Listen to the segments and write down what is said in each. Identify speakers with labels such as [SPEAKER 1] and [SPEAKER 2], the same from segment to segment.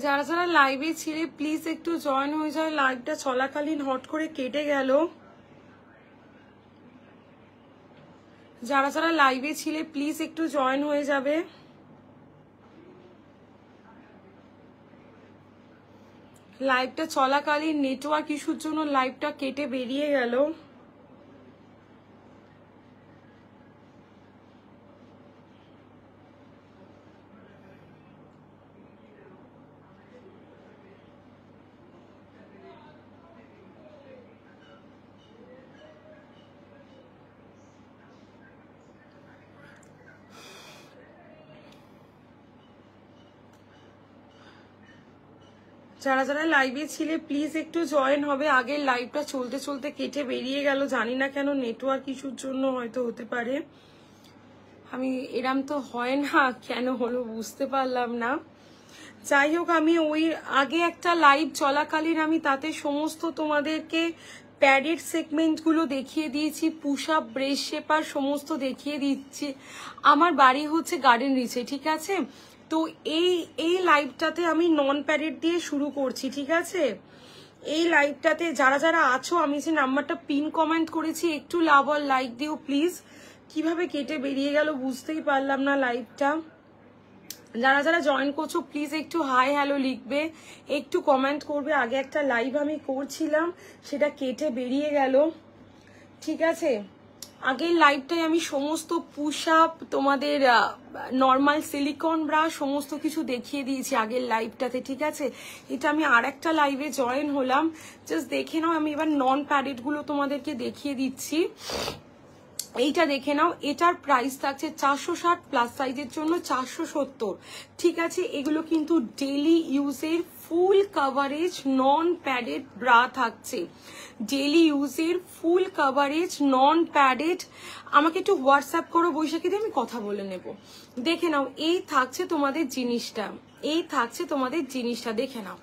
[SPEAKER 1] যারা যারা লাইভে ছিলে প্লিজ একটু জয়েন হয়ে যায়। লাইভটা চলাকালীন হট করে কেটে গেল। যারা যারা লাইভে ছিলে প্লিজ একটু জয়েন হয়ে যাবে। লাইভটা চলাকালীন নেটওয়ার্ক ইস্যুর জন্য লাইভটা কেটে বেরিয়ে গেল। যারা যারা লাইভে ছিলে প্লিজ একটু জয়েন হবে। আগের লাইভটা চলতে চলতে কেটে বেরিয়ে গেল, জানি না কেন, নেটওয়ার্ক ইস্যুর জন্য হয়তো হতে পারে। আমি এরম তো হয় না, কেন হলো বুঝতে পারলাম না। যাই হোক, আমি ওই আগে একটা লাইভ চলাকালীন আমি তাতে সমস্ত তোমাদেরকে প্যাডেড সেগমেন্টগুলো দেখিয়ে দিয়েছি, পুশ আপ, ব্রেস্ট শেপার সমস্ত দেখিয়ে দিচ্ছি। আমার বাড়ি হচ্ছে গার্ডেন রিচে, ঠিক আছে? তো এই লাইভটাতে আমি নন প্যাডেড দিয়ে শুরু করছি, ঠিক আছে? এই লাইভটাতে যারা যারা আছো, আমি যে নাম্বারটা পিন কমেন্ট করেছি, একটু লাভ আর লাইক দিও প্লিজ। কিভাবে কেটে বেরিয়ে গেল বুঝতেই পারলাম না লাইভটা। যারা যারা জয়েন করছো প্লিজ একটু হাই হ্যালো লিখবে, একটু কমেন্ট করবে। আগে একটা লাইভ আমি করছিলাম, সেটা কেটে বেরিয়ে গেল, ঠিক আছে? আগের লাইভটাই আমি সমস্ত পুশ আপ, তোমাদের নর্মাল সিলিকন ব্রা সমস্ত কিছু দেখিয়ে দিয়েছি আগের লাইভটাতে, ঠিক আছে? এটা আমি আর একটা লাইভে জয়েন হলাম, জাস্ট দেখে নাও। আমি এবার নন প্যাডেড গুলো তোমাদেরকে দেখিয়ে দিচ্ছি। এইটা দেখে নাও, এটার প্রাইস থাকছে 460, প্লাস সাইজের জন্য 470, ঠিক আছে? এগুলো কিন্তু ডেইলি ইউজের ফুল কভারেজ নন প্যাডেড ব্রা থাকছে, ডেইলি ইউজের ফুল কভারেজ নন প্যাডেড। আমাকে একটু হোয়াটসঅ্যাপ করো বৈশাখী দিয়ে, আমি কথা বলে নেব। দেখে নাও, এই থাকছে তোমাদের জিনিসটা, এই থাকছে তোমাদের জিনিসটা, দেখে নাও।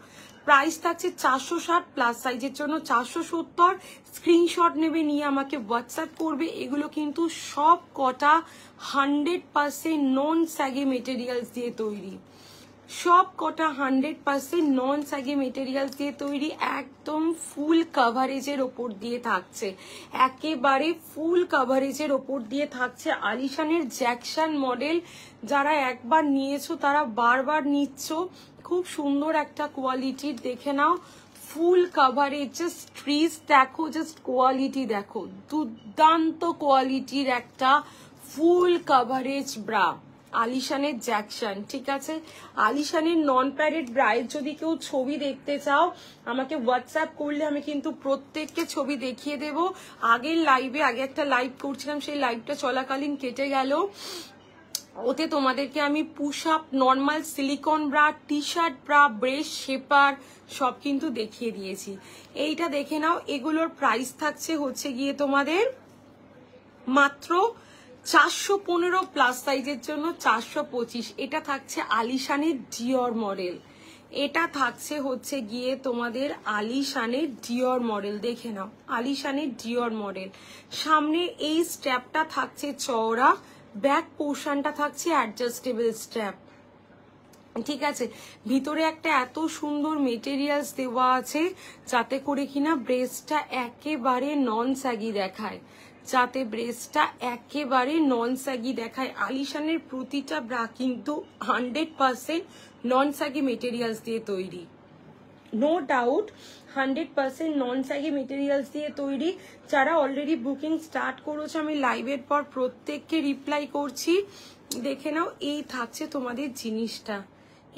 [SPEAKER 1] প্রাইস থাকছে 460, প্লাস সাইজের জন্য 470। স্ক্রিনশট নেবে, নিয়ে আমাকে হোয়াটসঅ্যাপ করবে। এগুলো কিন্তু সব কটা 100% নন স্যাগি মেটেরিয়ালস দিয়ে তৈরি, সব কটা 100% নন স্যাগি মেটেরিয়ালস দিয়ে তৈরি, একদম ফুল কাভারেজের ওপর দিয়ে থাকছে, একেবারে ফুল কাভারেজের ওপর দিয়ে থাকছে। আলিশানের জ্যাকসন মডেল, যারা একবার নিয়েছো তারা বারবার নিচ্ছ। খুব সুন্দর একটা কোয়ালিটির, দেখে নাও, ফুল কাভারেজ। জাস্ট ট্রিজ দেখো, জাস্ট কোয়ালিটি দেখো, দুর্দান্ত কোয়ালিটির একটা ফুল কাভারেজ ব্রা, আলিশানের জ্যাকসন, ঠিক আছে? আলিশানের নন প্যাডেড ব্রায়ের যদি কেউ ছবি দেখতে চাও আমাকে হোয়াটসঅ্যাপ করলে আমি কিন্তু প্রত্যেককে ছবি দেখিয়ে দেব। আগের লাইভে, আগে একটা লাইভ করছিলাম, সেই লাইভটা চলাকালীন কেটে গেল, ওতে তোমাদেরকে আমি push up, normal silicone bra, T shirt bra, breast shaper সব কিন্তু দেখিয়ে দিয়েছি। এইটা দেখে নাও, এগুলোর প্রাইস থাকছে হচ্ছে গিয়ে তোমাদের মাত্র 415, প্লাস সাইজের জন্য 425। এটা থাকছে আলিশানের ডিওর মডেল, এটা থাকছে হচ্ছে গিয়ে তোমাদের আলিশানের ডিওর মডেল, দেখে নাও, আলিশানের ডিওর মডেল। সামনে এই স্ট্র্যাপটা থাকছে চওড়া, ব্যাক পোর্শনটা থাকছে অ্যাডজাস্টেবল স্ট্র্যাপ, ঠিক আছে? ভিতরে একটা এত সুন্দর মেটেরিয়ালস দেওয়া আছে যাতে করে কিনা ব্রেস্টটা একেবারে নন স্যাগি দেখায়, যাতে ব্রেস্টটা একেবারে নন স্যাগি দেখায়। আলিশানের প্রতিটা ব্রা কিন্তু 100% নন স্যাগি মেটেরিয়ালস দিয়ে তৈরি, নো ডাউট 100% নন স্যাগি মেটেরিয়ালস দিয়ে তৈরি। যারা অলরেডি বুকিং স্টার্ট করেছে, আমি লাইভের পর প্রত্যেককে রিপ্লাই করছি। দেখে নাও, এই থাকছে তোমাদের জিনিসটা,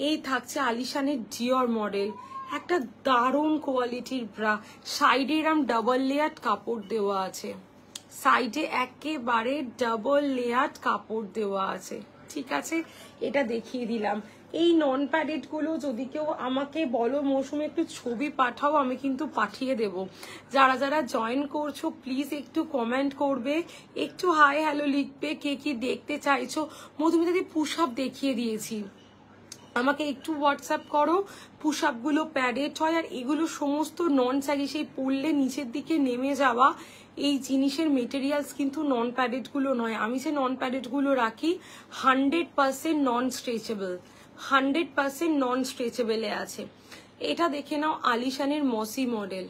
[SPEAKER 1] এই থাকছে আলিশানের ডিওর মডেল, একটা দারুণ কোয়ালিটির ব্রা। সাইডে এরম ডাবল লেয়ার কাপড় দেওয়া আছে, সাইডে একেবারে ডাবল লেয়ার কাপড় দেওয়া আছে, ঠিক আছে? এটা দেখিয়ে দিলাম। এই নন প্যাডেড গুলো যদি কেউ আমাকে বলো মৌসুমে একটু ছবি পাঠাও, আমি কিন্তু পাঠিয়ে দেব। যারা যারা জয়েন করছো প্লিজ একটু কমেন্ট করবে, একটু হাই হ্যালো লিখবে, কে কি দেখতে চাইছো। মধুমিতাদি পুশ আপ দেখিয়ে দিয়েছি, আমাকে একটু হোয়াটসঅ্যাপ করো। পুশ আপ গুলো প্যাডেড হয়, আর এগুলো সমস্ত নন স্যাগি, সেই পরলে নিচের দিকে নেমে যাওয়া এই জিনিসের মেটেরিয়ালস কিন্তু নন প্যাডেড গুলো নয়। আমি যে নন প্যাডেড গুলো রাখি 100% নন স্ট্রেচেবল, 100% নন স্ট্রেচেবলে আছে। এটা দেখে নাও আলিশানের মসি মডেল,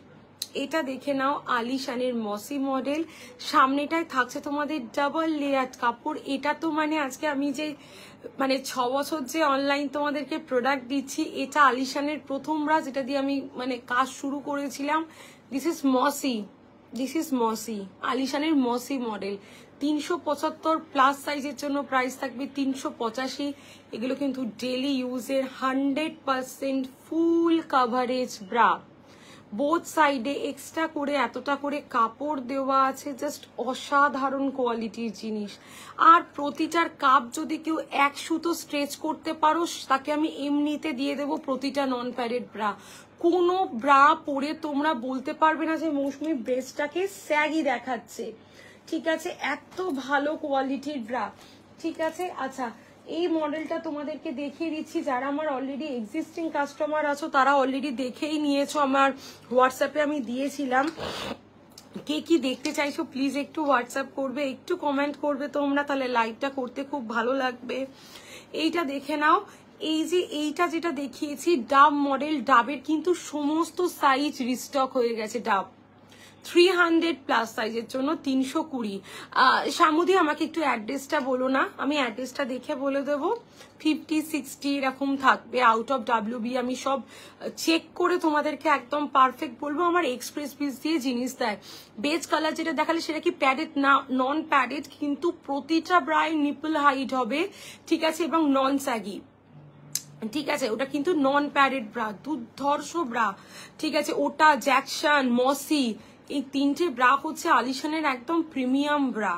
[SPEAKER 1] এটা দেখে নাও আলিশানের মসি মডেল। সামনেটায় থাকছে তোমাদের ডাবল লেয়ার কাপড়। এটা তো মানে আজকে আমি যে মানে 6 বছর যে অনলাইন তোমাদেরকে প্রোডাক্ট দিচ্ছি, এটা আলিশানের প্রথম ব্রা যেটা দিয়ে আমি মানে কাজ শুরু করেছিলাম। দিস ইজ মসি, দিস ইজ মসি, আলিশানের মসি মডেল। 375 প্লাস সাইজের জন্য প্রাইস থাকবে 385। এগুলো কিন্তু ডেলি ইউজের 100% ফুল কাভারেজ ব্রা। বোথ সাইডে এক্সট্রা করে এতটা করে কাপড় দেওয়া আছে, জাস্ট অসাধারণ কোয়ালিটির জিনিস। আর প্রতিটার কাপ যদি কেউ 1 সুতো স্ট্রেচ করতে পারো, তাকে আমি এমনিতে দিয়ে দেবো প্রতিটা নন প্যাডেড ব্রা। কোনো ব্রা পরে তোমরা বলতে পারবে না যে মৌসুমী ব্রেস্টটাকে স্যাগি দেখাচ্ছে, ঠিক আছে? এত ভালো কোয়ালিটির ব্রা, ঠিক আছে? আচ্ছা, এই মডেলটা তোমাদেরকে দেখিয়ে দিচ্ছি। যারা আমার অলরেডি এক্সিস্টিং কাস্টমার আছো তারা অলরেডি দেখেই নিয়েছো, আমার হোয়াটসঅ্যাপে আমি দিয়েছিলাম। কে কি দেখতে চাইছো প্লিজ একটু হোয়াটসঅ্যাপ করবে, একটু কমেন্ট করবে তোমরা, তাহলে লাইভটা করতে খুব ভালো লাগবে। এইটা দেখে নাও, এই যে এইটা যেটা দেখিয়েছি ডাব মডেল, ডাবের কিন্তু সমস্ত সাইজ রিস্টক হয়ে গেছে। ডাব 300 প্লাস সাইজের জন্য 320। সামুদি আমাকে একটু অ্যাড্রেসটা বলো না, আমি অ্যাড্রেসটা দেখে বলে দেবো। 50, 60 এরকম থাকবে আউট অফ WB। আমি সব চেক করে তোমাদেরকে একদম পারফেক্ট বলবো। আমার এক্সপ্রেস পিস দিয়ে জিনিস দেয়। বেজ কালার যেটা দেখালে সেটা কি প্যাডেড না, নন প্যাডেড, কিন্তু প্রতিটা ব্রাই নিপল হাইট হবে, ঠিক আছে, এবং নন স্যাগি, ঠিক আছে? ওটা কিন্তু নন প্যাডেড ব্রা, দুর্ধর্ষ ব্রা, ঠিক আছে? ওটা জ্যাকসন, মসি, এই 3টে ব্রা হচ্ছে আলিশানের একদম প্রিমিয়াম ব্রা।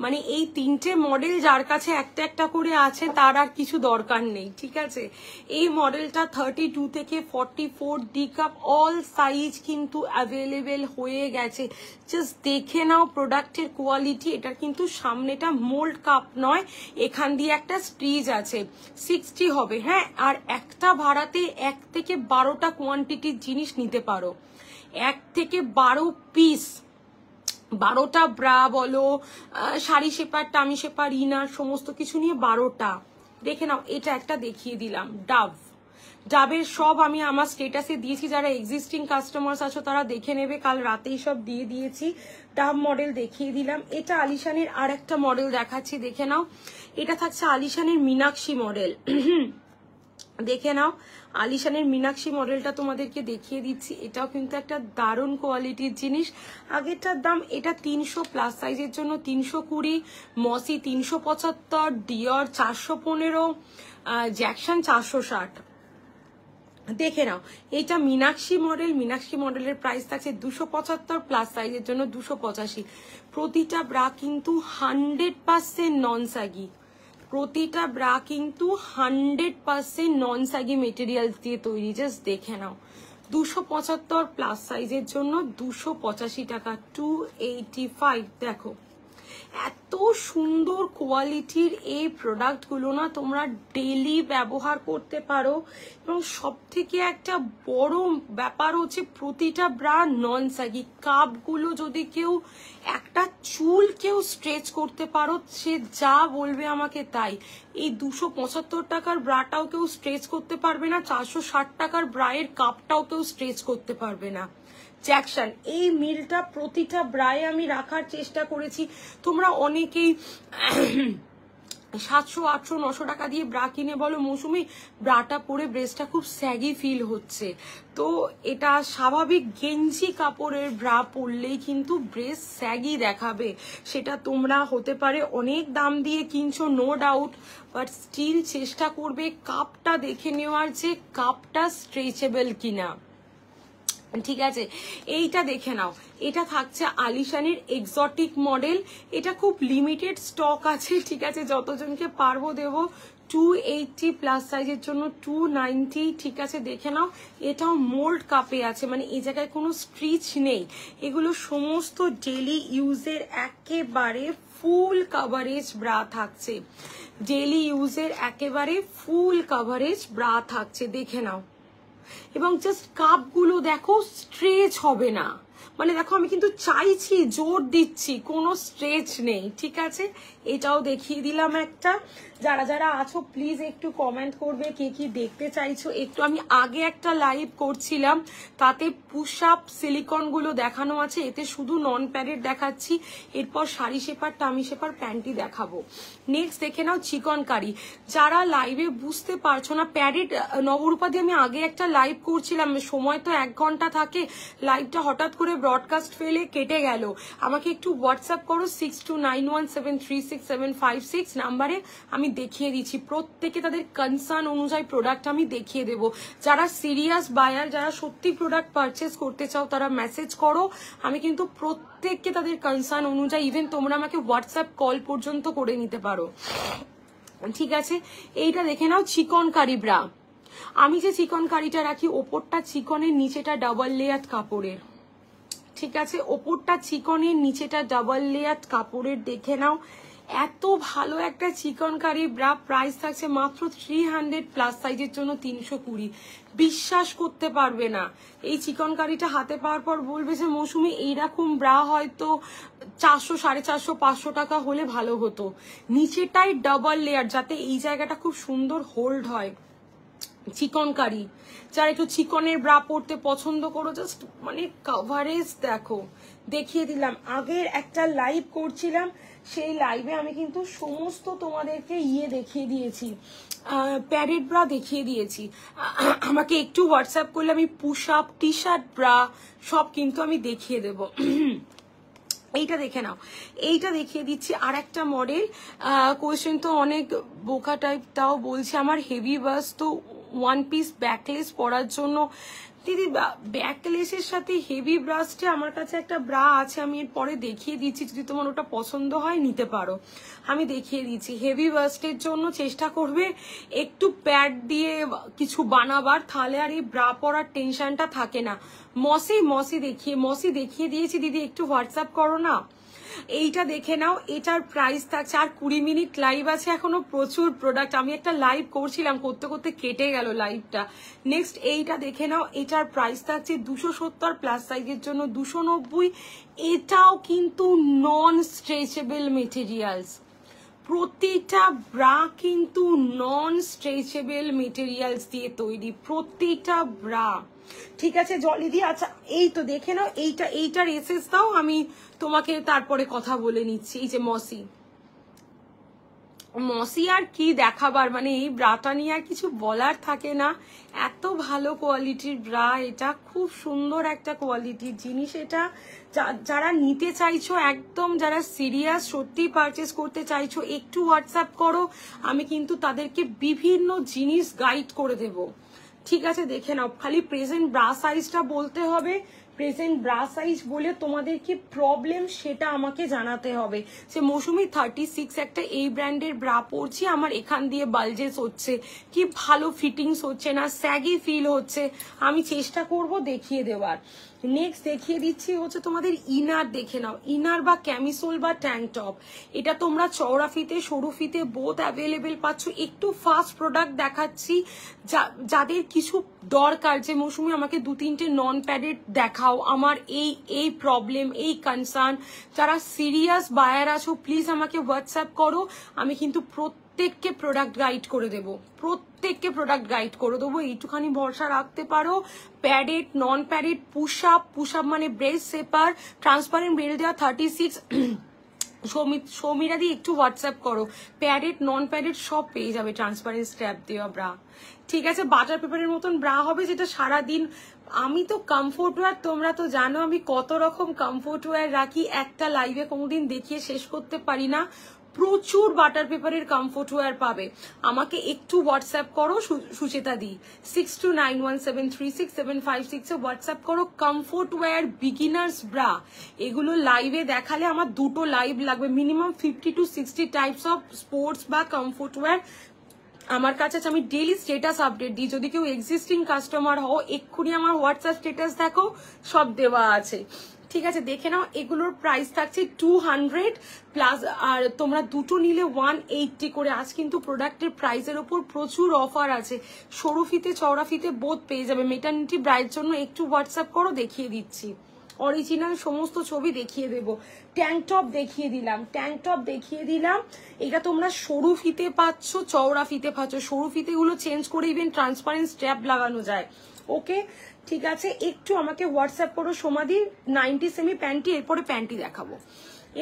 [SPEAKER 1] মানে এই 3টে মডেল যার কাছে একটা একটা করে আছে তার আর কিছু দরকার নেই, ঠিক আছে? এই মডেলটা 32 থেকে 44 ডি কাপ অল সাইজ কিন্তু অ্যাভেলেবেল হয়ে গেছে। জাস্ট দেখে নাও প্রোডাক্টের কোয়ালিটি। এটার কিন্তু সামনেটা মোল্ড কাপ নয়, এখান দিয়ে একটা স্ট্রিজ আছে। 60 হবে, হ্যাঁ। আর একটা ভাড়াতে 1 থেকে 12টা কোয়ান্টিটির জিনিস নিতে পারো। 1 থেকে 12 পিস, 12টা ব্রা বলো, sari shaper, tummy shaper, inner, সমস্ত কিছু নিয়ে 12টা। দেখে নাও, এটা একটা দেখিয়ে দিলাম ডাব। ডাবের সব আমি আমার স্টেটাসে দিয়েছি, যারা এক্সিস্টিং কাস্টমার্স আছো তারা দেখে নেবে, কাল রাতেই সব দিয়ে দিয়েছি। ডাব মডেল দেখিয়ে দিলাম। এটা আলিশানের আর একটা মডেল দেখাচ্ছি, দেখে নাও। এটা থাকছে আলিশানের মীনাক্ষী মডেল। দেখে নাও, আলিশানের মীনাক্ষী মডেলটা তোমাদেরকে দেখিয়ে দিচ্ছি। এটাও কিন্তু একটা দারুণ কোয়ালিটির জিনিস। আগেরটার দাম, এটা 300 প্লাস সাইজের জন্য 320, মসি 375, ডিওর 415, জ্যাকসন 460। দেখে নাও, এটা মীনাক্ষী মডেল। মীনাক্ষী মডেলের প্রাইস থাকছে 275 প্লাস সাইজের জন্য 285। প্রতিটা ব্রা কিন্তু 100% নন স্যাগি, প্রতিটা ব্রা কিন্তু 100% নন স্যাগি মেটেরিয়াল দিয়ে তৈরি। জাস্ট দেখে নাও, 275 প্লাস সাইজের জন্য 285 টাকা, 285। দেখো, এত সুন্দর কোয়ালিটির এই প্রোডাক্টগুলো না তোমরা ডেলি ব্যবহার করতে পারো। এবং সব থেকে একটা বড় ব্যাপার হচ্ছে প্রতিটা ব্রা নন স্যাগি। কাপগুলো যদি কেউ একটা চুল কেউ স্ট্রেচ করতে পারো, সে যা বলবে আমাকে তাই। এই 275 টাকার ব্রাটাও কেউ স্ট্রেচ করতে পারবে না, 460 টাকার ব্রায়ের কাপটাও কেউ স্ট্রেচ করতে পারবে না। জ্যাকসন, এই মিলটা প্রতিটা ব্রায়ে আমি রাখার চেষ্টা করেছি। তোমরা অনেকেই 700, 800, 900 টাকা দিয়ে ব্রা কিনে বলো মৌসুমি ব্রাটা পরে ব্রেস্টটা খুব স্যাগি ফিল হচ্ছে। তো এটা স্বাভাবিক, গেঞ্জি কাপড়ের ব্রা পরলেই কিন্তু ব্রেস্ট স্যাগি দেখাবে। সেটা তোমরা হতে পারে অনেক দাম দিয়ে কিনছো, নো ডাউট, বাট স্টিল চেষ্টা করবে কাপটা দেখে নেওয়ার যে কাপটা স্ট্রেচেবল কিনা, ঠিক আছে? এইটা দেখে নাও, এটা থাকছে আলিশানের এক্সোটিক মডেল। এটা খুব লিমিটেড স্টক আছে, ঠিক আছে? যতজনকে পারবো দেবো। 280 প্লাস সাইজের জন্য 290, ঠিক আছে? দেখে নাও, এটাও মোল্ড কাপে আছে, মানে এই জায়গায় কোনো স্ট্রিচ নেই। এগুলো সমস্ত ডেলি ইউজের একেবারে ফুল কাভারেজ ব্রা থাকছে, ডেলি ইউজের একেবারে ফুল কাভারেজ ব্রা থাকছে। দেখে নাও, এবং জাস্ট কাপগুলো দেখো, স্ট্রেচ হবে না। মানে দেখো, আমি কিন্তু চাইছি, জোর দিচ্ছি, কোনো স্ট্রেচ নেই, ঠিক আছে? এটাও দেখিয়ে দিলাম একটা। যারা যারা আছো প্লিজ একটু কমেন্ট করবে কে কি দেখতে চাইছো একটু। আমি আগে একটা লাইভ করছিলাম, তাতে পুশ আপ সিলিকন গুলো দেখানো আছে, এতে শুধু নন প্যাডেড দেখাচ্ছি। এরপর sari shaper, tummy shaper, panty দেখাবো। নেক্সট দেখে নাও চিকনকারি। যারা লাইভে বুঝতে পারছো না, প্যাডেড নবরূপা দিয়ে আমি আগে একটা লাইভ করছিলাম, সময় তো 1 ঘন্টা থাকে, লাইভটা হঠাৎ করে ব্রডকাস্ট ফেলে কেটে গেল। আমাকে একটু হোয়াটসঅ্যাপ করো 6291736756 নাম্বারে, আমি দেখিয়ে দিচ্ছি। প্রত্যেকে তাদের কনসার্ন অনুযায়ী প্রোডাক্ট আমি দেখিয়ে দেবো। যারা সিরিয়াস বায়ার, যারা সত্যি প্রোডাক্ট পারচেস করতে চাও, তারা মেসেজ করো, আমি কিন্তু প্রত্যেককে তাদের কনসার্ন অনুযায়ী, ইভেন তোমরা আমাকে হোয়াটসঅ্যাপ কল পর্যন্ত করে নিতে পারো, ঠিক আছে। এইটা দেখে নাও চিকনকারি ব্রা। আমি যে চিকনকারিটা রাখি, ওপরটা চিকনের, নিচেটা ডাবল লেয়ার কাপড়ের, ঠিক আছে। ওপরটা চিকনের, নিচেটা ডাবল লেয়ার কাপড়ের, দেখে নাও। এত ভালো একটা চিকনকারি ব্রা, প্রাইস থাকছে মাত্র 300, প্লাস সাইজের জন্য 320। বিশ্বাস করতে পারবে না, এই চিকনকারিটা হাতে পাওয়ার পর বলবে যে মৌসুমি এইরকম ব্রা হয়তো 400, 450, 500 টাকা হলে ভালো হতো। নিচেটাই ডাবল লেয়ার, যাতে এই জায়গাটা খুব সুন্দর হোল্ড হয়। চিকনকারি, যারা একটু চিকনের ব্রা পরতে পছন্দ করো, জাস্ট মানে কভারেজ দেখো, দেখিয়ে দিলাম। আগের একটা লাইভ করছিলাম, সেই লাইভে আমি কিন্তু সমস্ত তোমাদেরকে দেখিয়ে দিয়েছি, প্যাডেড ব্রা দেখিয়ে দিয়েছি। আমাকে একটু হোয়াটসঅ্যাপ করলে আমি পুশ আপ, টি শার্ট, ব্রা সব কিন্তু আমি দেখিয়ে দেবো। এইটা দেখে নাও, এইটা দেখিয়ে দিচ্ছি। আর একটা মডেল, কোয়েশ্চেন তো অনেক বোকা টাইপ, তাও বলছি, আমার হেভি বাস তো 1 পিস ব্যাকলেস পরার জন্য। দিদি ব্যাকলেসের সাথে হেভি ব্রাশটা আমার কাছে একটা ব্রা আছে, আমি এর পরে দেখিয়ে দিচ্ছি, যদি তোমার ওটা পছন্দ হয় নিতে পারো, আমি দেখিয়ে দিচ্ছি। হেভি বাস্টের জন্য চেষ্টা করবে একটু প্যাড দিয়ে কিছু বানাবার, তাহলে আর এই ব্রা পরার টেনশনটা থাকে না। মসি দেখিয়ে দিয়েছি দিদি, একটু হোয়াটসঅ্যাপ করো না। এইটা দেখে নাও, এটার প্রাইস থাকছে, আর 20 মিনিট লাইভ আছে এখনো, প্রচুর প্রোডাক্ট। আমি একটা লাইভ করছিলাম, করতে করতে কেটে গেল লাইভটা। নেক্সট এইটা দেখে নাও, এটার প্রাইস থাকছে 270, প্লাস সাইজের জন্য 290। এটাও কিন্তু নন স্ট্রেচেবল মেটেরিয়ালস, প্রতিটা ব্রা কিন্তু নন স্ট্রেচেবল মেটেরিয়ালস দিয়ে তৈরি, প্রতিটা ব্রা, ঠিক আছে। জলিদি, আচ্ছা এই তো দেখে নাও, এইটার এসএস দাও, আমি তোমাকে তারপরে কথা বলে নিচ্ছি। এই যে মসি আর কি দেখাবার, মানে এই ব্রাটা নিয়ে আর কিছু বলার থাকে না, এত ভালো কোয়ালিটির ব্রা, এটা খুব সুন্দর একটা কোয়ালিটির জিনিস। এটা যারা নিতে চাইছো, একদম যারা সিরিয়াস সত্যি পারচেস করতে চাইছো, একটু হোয়াটসঅ্যাপ করো, আমি কিন্তু তাদেরকে বিভিন্ন জিনিস গাইড করে দেব, ঠিক আছে। দেখে নাও, খালি প্রেজেন্ট ব্রা সাইজটা বলতে হবে, প্রেজেন্ট ব্রা সাইজ বলে তোমাদের কি প্রবলেম সেটা আমাকে জানাতে হবে। সে মৌসুমি 36 একটা এই ব্র্যান্ডের ব্রা পরছি, আমার এখান দিয়ে বালজেস হচ্ছে, কি ভালো ফিটিংস হচ্ছে না, স্যাগি ফিল হচ্ছে, আমি চেষ্টা করব দেখিয়ে দেওয়ার। নেক্সট দেখিয়ে দিচ্ছি হচ্ছে তোমাদের ইনার, দেখে নাও, ইনার বা ক্যামিসোল বা ট্যাঙ্ক টপ, এটা তোমরা চওড়া ফিতে সরু ফিতে বোথ অ্যাভেলেবেল পাচ্ছ। একটু ফাস্ট প্রোডাক্ট দেখাচ্ছি, যাদের কিছু দরকার যে মৌসুমি আমাকে 2-3টে নন প্যাডেড দেখাও, আমার এই প্রবলেম, এই কনসার্ন, যারা সিরিয়াস বায়ার আছো প্লিজ আমাকে হোয়াটসঅ্যাপ করো, আমি কিন্তু প্রত্যেককে প্রোডাক্ট গাইড করে দেবো, প্রত্যেককে প্রোডাক্ট গাইড করে দেবো। এইটুখানি ভরসা রাখতে পারো। প্যাডেড, নন প্যাডেড, পুশ আপ মানে ব্রেস্ট সেপার, ট্রান্সপারেন্ট বেল দেওয়া 36, সৌমিরা দিয়ে একটু হোয়াটসঅ্যাপ করো, প্যাডেড নন প্যাডেড সব পেয়ে যাবে, ট্রান্সপারেন্ট স্ট্র্যাপ দেওয়া ব্রা, ঠিক আছে। বাটার পেপারের মতন ব্রা হবে, যেটা সারাদিন, আমি তো কমফোর্ট ওয়্যার, তোমরা তো জানো আমি কত রকম কমফোর্ট ওয়্যার রাখি, একটা লাইভে কোনোদিন দেখিয়ে শেষ করতে পারি না, প্রচুর বাটার পেপারের কমফোর্ট ওয়্যার পাবে। আমাকে একটু হোয়াটসঅ্যাপ করো, সুচেতা দি 6291736756 হোয়াটসঅ্যাপ করো। কমফোর্ট ওয়্যার বিগিনার্স ব্রা, এগুলো লাইভে দেখালে আমার 2টো লাইভ লাগবে, minimum 50 to 60 types of sports বা কমফোর্ট ওয়্যার আমার কাছে আছে। আমি ডেইলি স্টেটাস আপডেট দিই, যদি কেউ এক্সিস্টিং কাস্টমার হও এক্ষুনি আমার হোয়াটসঅ্যাপ স্টেটাস দেখো, সব দেওয়া আছে, ঠিক আছে। দেখে নাও, এগুলোর প্রাইস থাকছে 200 প্লাস, আর তোমরা দুটো নিলে 180 করে। আজ কিন্তু প্রোডাক্টের প্রাইসের ওপর প্রচুর অফার আছে, সরু ফিতে চওড়া ফিতে বোধ পেয়ে যাবে। মেটার্নিটি ব্রাইয়ের জন্য একটু হোয়াটসঅ্যাপ করো, দেখিয়ে দিচ্ছি। অরিজিনাল সমস্ত ছবি দেখিয়ে দেব। ট্যাঙ্ক টপ দেখিয়ে দিলাম, ট্যাঙ্ক টপ দেখিয়ে দিলাম। এটা তোমরা সরু ফিতে পাচ্ছ, চওড়া ফিতে পাচ্ছ। সরু ফিতেগুলো চেঞ্জ করে ইভেন ট্রান্সপারেন্ট স্ট্র্যাপ লাগানো যায়। ওকে, ঠিক আছে, একটু আমাকে হোয়াটসঅ্যাপ করো সমাধি। 90 সেমি প্যান্টি, এরপরে প্যান্টি দেখাবো,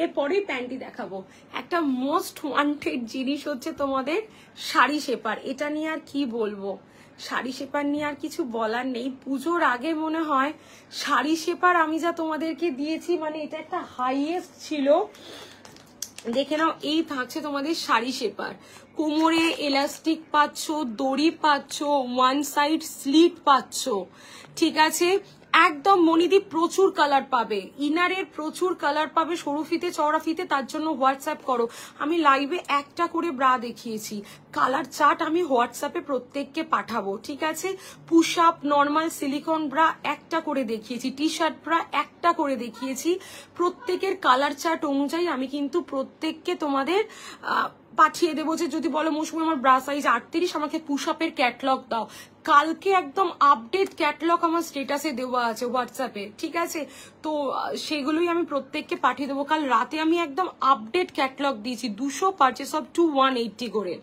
[SPEAKER 1] এরপরেই প্যান্টি দেখাবো। একটা মোস্ট ওয়ান্টেড জিনিস হচ্ছে তোমাদের শাড়ি শেপার। এটা নিয়ে আর কি বলবো, শাড়ি শেপার নিয়ে আর কিছু বলার নেই। পুজোর আগে মনে হয় শাড়ি শেপার আমি যা তোমাদেরকে দিয়েছি, মানে এটা একটা হাইয়েস্ট ছিল। দেখে নাও, এই থাকছে তোমাদের শাড়ি শেপার। কোমরে এলাস্টিক পাচ্ছ, দড়ি পাচ্ছ, ওয়ান সাইড স্লিট পাচ্ছ, ঠিক আছে। একদম মনিদি প্রচুর কালার পাবে, ইনারের প্রচুর কালার পাবে, সরু ফিতে চওড়া ফিতে। তার জন্য হোয়াটসঅ্যাপ করো। আমি লাইভে একটা করে ব্রা দেখিয়েছি, কালার চার্ট আমি হোয়াটসঅ্যাপে প্রত্যেককে পাঠাবো, ঠিক আছে। Push up, normal, silicone bra একটা করে দেখিয়েছি, টি শার্ট ব্রা একটা করে দেখিয়েছি। প্রত্যেকের কালার চার্ট অনুযায়ী আমি কিন্তু প্রত্যেককে তোমাদের পাঠিয়ে দেবো। যে যদি বলো মৌসুমি আমার ব্রা সাইজ 38, আমাকে পুশ আপের ক্যাটলগ দাও, কালকে একদম আপডেট ক্যাটলগ আমার স্টেটাসে দেওয়া আছে হোয়াটসঅ্যাপে, ঠিক আছে। তো সেগুলোই আমি প্রত্যেককে পাঠিয়ে দেবো। কাল রাতে আমি একদম আপডেট ক্যাটলগ দিয়েছি, 200 পারচেস অফ 180 করে।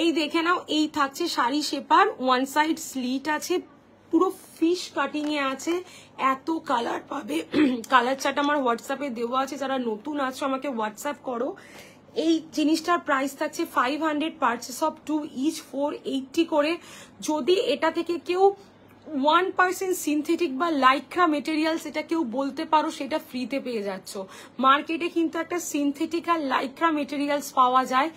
[SPEAKER 1] এই দেখে নাও, এই থাকছে sari shaper, one side slit আছে, পুরো ফিশ কাটিং এ আছে, এত কালার পাবে। কালার চার্ট আমার হোয়াটসঅ্যাপে দেওয়া আছে, যারা নতুন আছো আমাকে হোয়াটসঅ্যাপ করো। এই জিনিসটার প্রাইস থাকছে 500, পারচেস অফ 2 ইচ 480 করে। যদি এটা থেকে কেউ 1% সিনথেটিক বা লাইক্রা মেটেরিয়ালস এটা কেউ বলতে পারো, সেটা ফ্রিতে পেয়ে যাচ্ছ। মার্কেটে কিন্তু একটা সিনথেটিক আর লাইক্রা মেটেরিয়ালস পাওয়া যায়।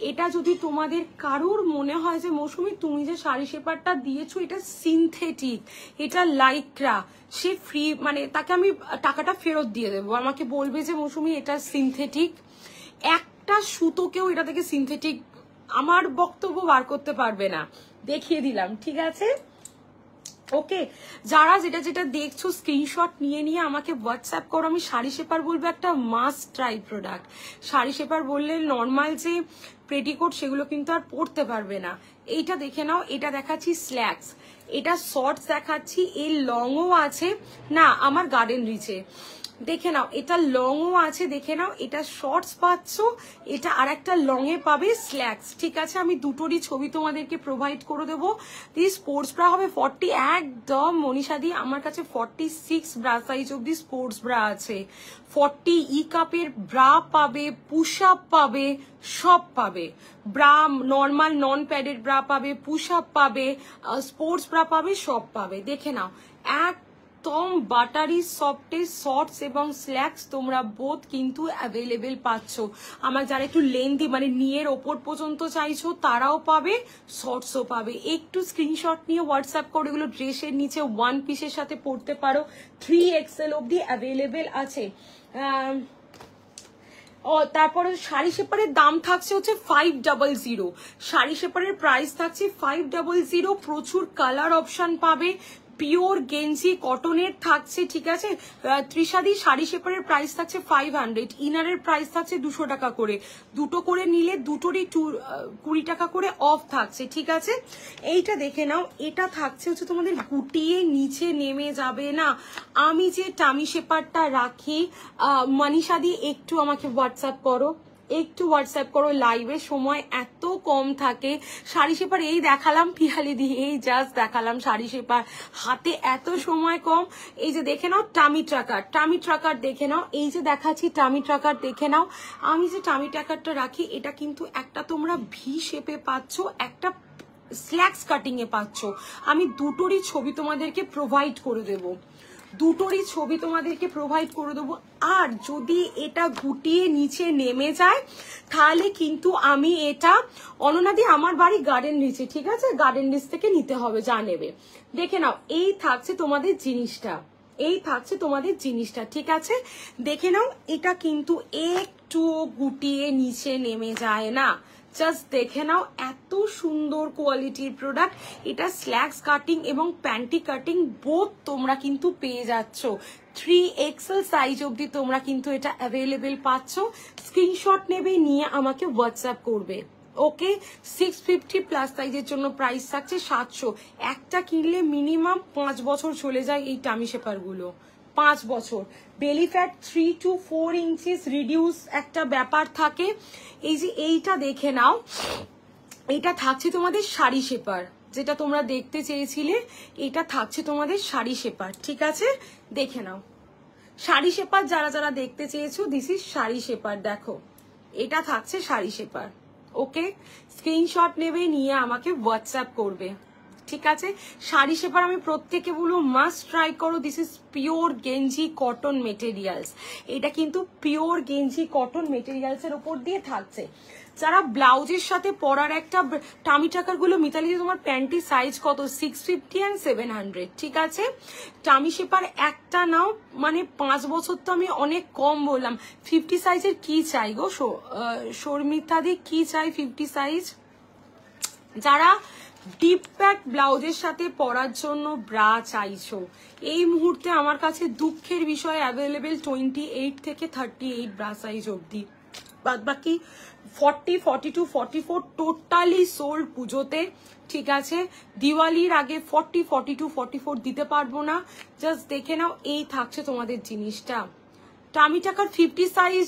[SPEAKER 1] এটা যদি তোমাদের কারোর মনে হয় যে মৌসুমি তুমি যে শাড়ি শেপারটা দিয়েছো এটা সিনথেটিক, এটা লাইক্রা, সে ফ্রি, মানে তাকে আমি টাকাটা ফেরত দিয়ে দেবো। আমাকে বলবে যে মৌসুমি এটা সিনথেটিক, একটা সুতোকেও এটা থেকে সিনথেটিক আমার বক্তব্য বার করতে পারবে না, দেখিয়ে দিলাম, ঠিক আছে। ওকে, যারা যেটা যেটা দেখছো স্ক্রিনশট নিয়ে নিয়ে আমাকে হোয়াটসঅ্যাপ করো। আমি শাড়ি শেপার বলবো একটা must try product. Sari shaper বললে নর্মাল যে পেটিকোট সেগুলো কিন্তু আর পরতে পারবে না। এইটা দেখে নাও, এটা দেখাচ্ছি স্ল্যাক্স, এটা শর্টস দেখাচ্ছি, এর লংও আছে না আমার গার্ডেন রিচে, দেখে নাও এটা লংও আছে, দেখে নাও এটা শর্টস পাচ্ছ, এটা আর একটা লং এ পাবে স্ল্যাক্স, ঠিক আছে। আমি দুটোরই ছবি তোমাদেরকে প্রোভাইড করে দেবো। এই স্পোর্টস ব্রা হবে 40, একদম মনীষাদি আমার কাছে 46 ব্রা সাইজ অব্দি স্পোর্টস ব্রা আছে। 40 ই কাপের ব্রা পাবে, পুশ আপ পাবে, সব পাবে। ব্রা নর্মাল নন প্যাডেড ব্রা পাবে, পুশ আপ পাবে, স্পোর্টস ব্রা পাবে, সব পাবে। দেখে নাও, একদম বাটারি সফটে শর্টস এবং স্ল্যাক্স তোমরা বোথ কিন্তু অ্যাভেলেবেল পাচ্ছ। আমার যারা একটু লেন্থি মানে নিয়ের ওপর পর্যন্ত চাইছো তারাও পাবে, শর্টসও পাবে। একটু স্ক্রিনশট নিয়ে হোয়াটসঅ্যাপ করে, এগুলো ড্রেসের নিচে ওয়ান পিসের সাথে পরতে পারো। 3XL অব্দি অ্যাভেলেবেল আছে। তারপরে শাড়ি শেপারের দাম থাকছে হচ্ছে 500। শাড়ি শেপারের প্রাইস থাকছে 500। প্রচুর কালার অপশন পাবে, পিওর গেঞ্জি কটনের থাকছে, ঠিক আছে। ত্রিশাদি শাড়ি শেপারের প্রাইস থাকছে 500, ইনারের প্রাইস থাকছে 200 টাকা করে। দুটো করে নিলে দুটোরই 20 টাকা করে অফ থাকছে, ঠিক আছে। এইটা দেখে নাও, এটা থাকছে হচ্ছে তোমাদের গুটিয়ে নিচে নেমে যাবে না। আমি যে টামি শেপারটা রাখি, মনীষাদি একটু আমাকে হোয়াটসঅ্যাপ করো, একটু হোয়াটসঅ্যাপ করো, লাইভের সময় এত কম থাকে। শাড়ি শেপার এই দেখালাম পিয়ালি দিয়ে, এই জাস্ট দেখালাম শাড়ি শেপার, হাতে এত সময় কম। এই যে দেখে নাও টামি ট্রাকার, টামি ট্রাকার দেখে নাও, এই যে দেখাচ্ছি টামি ট্রাকার দেখে নাও। আমি যে টামি ট্রাকারটা রাখি এটা কিন্তু একটা তোমরা ভি শেপে পাচ্ছ, একটা স্ল্যাক্স কাটিং এ পাচ্ছ। আমি দুটোরই ছবি তোমাদেরকে প্রোভাইড করে দেবো, দুটোরই ছবি তোমাদেরকে প্রোভাইড করে দেবো। আর যদি এটা গুটিয়ে নিচে নেমে যায় তাহলে কিন্তু আমি এটা অননাদি আমার বাড়ি গার্ডেন রিচে, ঠিক আছে, গার্ডেন রিচ থেকে নিতে হবে যা নেবে। দেখে নাও, এই থাকছে তোমাদের জিনিসটা, এই থাকছে তোমাদের জিনিসটা, ঠিক আছে। দেখে নাও, এটা কিন্তু একটু গুটিয়ে নিচে নেমে যায় না, জাস্ট দেখে নাও, এত সুন্দর কোয়ালিটির প্রোডাক্ট। এটা স্ল্যাক্স কাটিং এবং প্যান্টি কাটিং বোথ তোমরা কিন্তু পেয়ে যাচ্ছ। 3XL সাইজ অব্দি তোমরা কিন্তু এটা অ্যাভেলেবেল পাচ্ছ। স্ক্রিনশট নেবে, নিয়ে আমাকে হোয়াটসঅ্যাপ করবে। ওকে, 650 প্লাস সাইজের জন্য প্রাইস থাকছে 700। একটা কিনলে মিনিমাম 5 বছর চলে যায় এই টামি শেপার গুলো, 5 বছর। Belly fat 3 to 4 inches reduce একটা ব্যাপার থাকে। এই যে এইটা দেখে নাও, এটা থাকছে তোমাদের শাড়ি শেপার, যেটা তোমরা দেখতে চেয়েছিলে, এটা থাকছে তোমাদের শাড়ি শেপার। ঠিক আছে, দেখে নাও শাড়ি শেপার, যারা যারা দেখতে চেয়েছো, দিস ইজ শাড়ি শেপার। দেখো এটা থাকছে শাড়ি শেপার। ওকে, স্ক্রিনশট নেবে, নিয়ে আমাকে হোয়াটসঅ্যাপ করবে। ঠিক আছে, শাড়ি শেপার আমি প্রত্যেকে বলবো মাস্ট ট্রাই করো। দিস ইজ পিওর গেঞ্জি কটন মেটেরিয়ালস। এটা কিন্তু পিওর গেঞ্জি কটন মেটেরিয়ালস এর উপর দিয়ে থাকছে। যারা ব্লাউজের সাথে পরার একটা টামি টাকার গুলো, মিতালি তোমার প্যান্টি সাইজ কত? 650 and 700। ঠিক আছে, টামি শেপার একটা নাও, মানে 5 বছর তো আমি অনেক কম বললাম। 50 সাইজের কি চাই গো শর্মিতাদি, কি চাই 50 সাইজ? যারা ডিপ প্যাক ব্লাউজের সাথে পরার জন্য ব্রা চাইছো, এই মুহূর্তে আমার কাছে দুঃখের বিষয় অ্যাভেলেবেল 28 থেকে 38 ব্রা সাইজ অবধি। বাদ বাকি 40, 42, 44 টোটালি সোল্ড পুজোতে। ঠিক আছে, দিওয়ালির আগে 40, 42, 44 দিতে পারবো না। জাস্ট দেখে নাও, এই থাকছে তোমাদের জিনিসটা। টামি টাকার 50 সাইজ,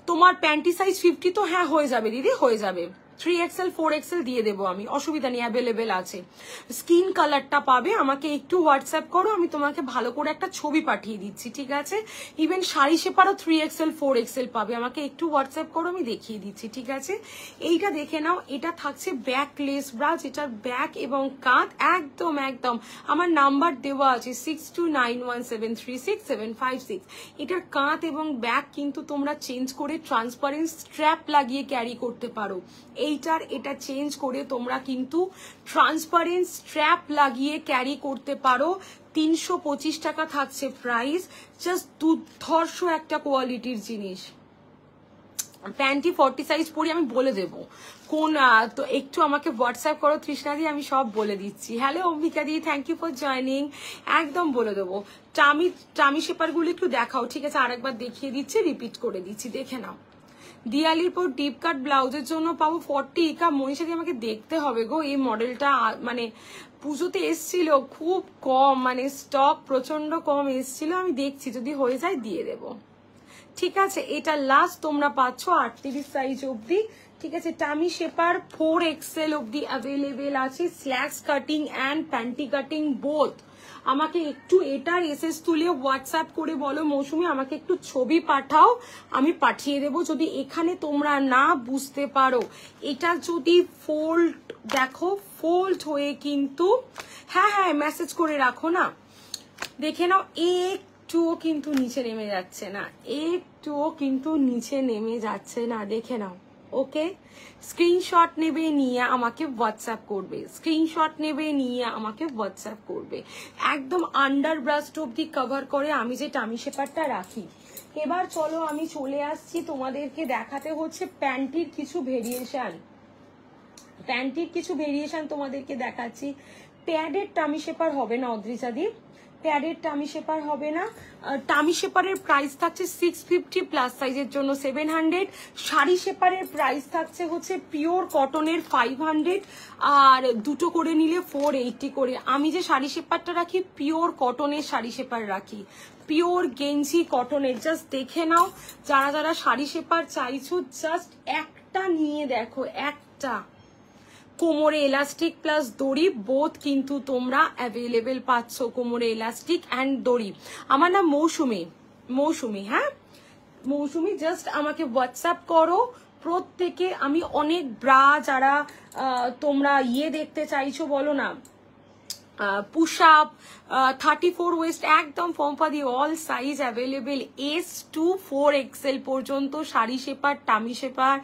[SPEAKER 1] তোমার প্যান্টি সাইজ 50 তো হ্যাঁ হয়ে যাবে দিদি, হয়ে যাবে। 3XL 4XL দিয়ে দেবো আমি, অসুবিধা নেই, অ্যাভেলেবেল আছে। স্কিন কালারটা পাবে, আমাকে একটু হোয়াটসঅ্যাপ করো, আমি তোমাকে ভালো করে একটা ছবি পাঠিয়ে দিচ্ছি। ঠিক আছে, ইভেন শাড়ি শেপারও 3XL 4XL পাবে, আমাকে একটু হোয়াটসঅ্যাপ করো, আমি দেখিয়ে দিচ্ছি। ঠিক আছে, এইটা দেখে নাও, এটা থাকছে ব্যাক লেস ব্রা, যেটার ব্যাক এবং কাঁধ একদম একদম আমার নাম্বার দেওয়া আছে 6291736756। এটার কাঁধ এবং ব্যাক কিন্তু তোমরা চেঞ্জ করে ট্রান্সপারেন্ট স্ট্র্যাপ লাগিয়ে ক্যারি করতে পারো। এইটার এটা চেঞ্জ করে তোমরা কিন্তু ট্রান্সপারেন্ট স্ট্র্যাপ লাগিয়ে ক্যারি করতে পারো। 325 টাকা থাকছে প্রাইস, জাস্ট দুর্ধর্ষ একটা কোয়ালিটির জিনিস। প্যান্টি 40 সাইজ পরি, আমি বলে দেবো কোন, তো একটু আমাকে হোয়াটসঅ্যাপ করো তৃষ্ণা দি, আমি সব বলে দিচ্ছি। হ্যালো অম্বিকা দি, থ্যাংক ইউ ফর জয়নিং, একদম বলে দেবো। টামি শেপার গুলো একটু দেখাও। ঠিক আছে, আরেকবার দেখিয়ে দিচ্ছি, রিপিট করে দিচ্ছি, দেখে নাও। দিয়ালির পর ডিপ কাট ব্লাউজের জন্য পাবো 40। কা মনীষাকে আমাকে দেখতে হবে গো, এই মডেলটা মানে পুজোতে এসছিল খুব কম, মানে স্টক প্রচন্ড কম এসছিল, আমি দেখছি যদি হয়ে যায় দিয়ে দেব। ঠিক আছে, এটা লাস্ট তোমরা পাচ্ছ 38 সাইজ অবধি। ঠিক আছে, টামি শেপার 4XL অবধি অ্যাভেলেবেল আছে, slacks cutting and panty cutting both. আমাকে একটু এটার এসএস তুলে হোয়াটসঅ্যাপ করে বলো মৌসুমি, আমাকে একটু ছবি পাঠাও, আমি পাঠিয়ে দেবো। যদি এখানে তোমরা না বুঝতে পারো, এটা যদি ফোল্ড দেখো, ফোল্ড হয়ে কিন্তু, হ্যাঁ হ্যাঁ মেসেজ করে রাখো না, দেখে নাও একটুও কিন্তু নিচে নেমে যাচ্ছে না, একটুও কিন্তু নিচে নেমে যাচ্ছে না, দেখে নাও। ওকে, স্ক্রিনশট নেবে, নিয়ে আমাকে হোয়াটসঅ্যাপ করবে, স্ক্রিনশট নেবে, নিয়ে আমাকে হোয়াটসঅ্যাপ করবে। একদম আন্ডার ব্রাস্ট অবধি কভার করে আমি যে টামি শেপারটা রাখি। এবার চলো আমি চলে আসছি, তোমাদেরকে দেখাতে হচ্ছে প্যান্টির কিছু ভেরিয়েশন। প্যান্টির কিছু ভেরিয়েশন তোমাদেরকে দেখাচ্ছি। প্যাডের টামি শেপার হবে না অদ্রিজাদি, প্যাডের টামি শেপার হবে না। টামি শেপারের প্রাইস থাকছে 650, প্লাস সাইজের জন্য 700। শাড়ি শেপারের প্রাইস থাকছে হচ্ছে পিওর কটনের 500, আর দুটো করে নিলে 480 করে। আমি যে শাড়ি শেপারটা রাখি পিওর কটনের শাড়ি শেপার রাখি, পিওর গেঞ্জি কটনের। জাস্ট দেখে নাও, যারা যারা শাড়ি শেপার চাইছো জাস্ট একটা নিয়ে দেখো, একটা। কোমরে এলাস্টিক প্লাস দড়ি বোথ কিন্তু তোমরা অ্যাভেলেবেল পাচ্ছ, কোমরে এলাস্টিক অ্যান্ড দড়ি। আমার নাম মৌসুমি, হ্যাঁ মৌসুমি, জাস্ট আমাকে হোয়াটসঅ্যাপ করো প্রত্যেকে। আমি অনেক ব্রা, যারা তোমরা দেখতে চাইছো বলো না, পুশ আপ 34 ওয়েস্ট একদম ফম্পা দিয়ে all size available, S to 4XL পর্যন্ত শাড়ি শেপার, টামি শেপার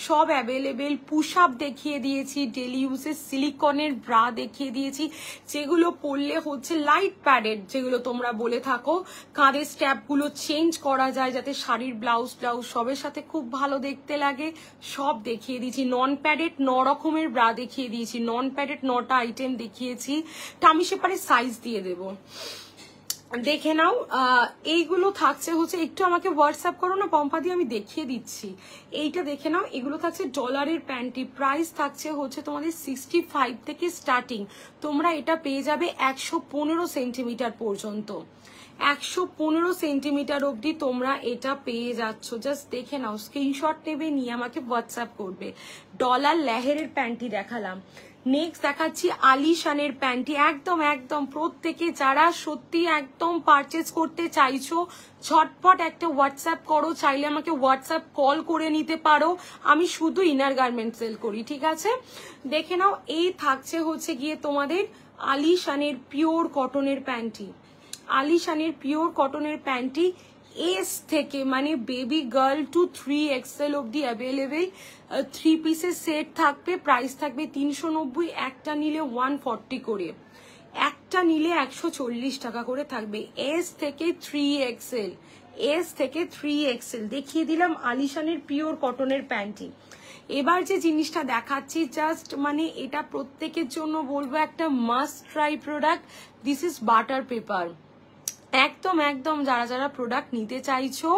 [SPEAKER 1] সব অ্যাভেলেবেল। পুশ আপ দেখিয়ে দিয়েছি, ডেলি ইউজের সিলিকনের ব্রা দেখিয়ে দিয়েছি, যেগুলো পরলে হচ্ছে লাইট প্যাডেড, যেগুলো তোমরা বলে থাকো কাঁধের স্ট্যাপগুলো চেঞ্জ করা যায় যাতে শাড়ির ব্লাউজ সবের সাথে খুব ভালো দেখতে লাগে, সব দেখিয়ে দিয়েছি। নন প্যাডেড 9 রকমের ব্রা দেখিয়ে দিয়েছি, নন প্যাডেড 9টা আইটেম দেখিয়েছি। টামি শেপারের সাইজ দিয়ে দেবো, দেখে নাও। এইগুলো থাকছে হচ্ছে, একটু আমাকে হোয়াটসঅ্যাপ করো না পম্পাদি, আমি দেখিয়ে দিচ্ছি। এইটা দেখে নাও, এগুলো থাকছে ডলারের প্যান্টি, প্রাইস থাকছে হচ্ছে তোমাদের 65 থেকে স্টার্টিং। তোমরা এটা পেয়ে যাবে 115 সেন্টিমিটার পর্যন্ত, 115 সেন্টিমিটার অবধি তোমরা এটা পেয়ে যাচ্ছ। জাস্ট দেখে নাও, স্ক্রিনশট নেবে, নিয়ে আমাকে হোয়াটসঅ্যাপ করবে। ডলার লেহেরের প্যান্টি দেখালাম। নেক্সট দেখাচ্ছি আলিশানের প্যান্টি, একদম একদম প্রত্যেকে যারা সত্যি একদম পারচেজ করতে চাইছো ঝটপট একটা হোয়াটসঅ্যাপ করো, চাইলে আমাকে হোয়াটসঅ্যাপ কল করে নিতে পারো। আমি শুধু ইনার গার্মেন্ট সেল করি, ঠিক আছে? দেখে নাও, এই থাকছে হচ্ছে গিয়ে তোমাদের আলিশানের পিওর কটনের প্যান্টি, আলিশানের পিওর কটনের প্যান্টি। এস থেকে মানে বেবি গার্ল টু 3XL অব্দি অ্যাভেলেবেল। 3 পিসের সেট থাকবে, প্রাইস থাকবে 390, একটা নিলে 140 করে, একটা নিলে 140 টাকা করে থাকবে। এস থেকে 3XL, এস থেকে 3XL দেখিয়ে দিলাম আলিশানের পিওর কটনের প্যান্টি। এবার যে জিনিসটা দেখাচ্ছি জাস্ট মানে এটা প্রত্যেকের জন্য বলবো একটা must try product. This is butter paper, একদম একদম যারা যারা প্রোডাক্ট নিতে চাইছো,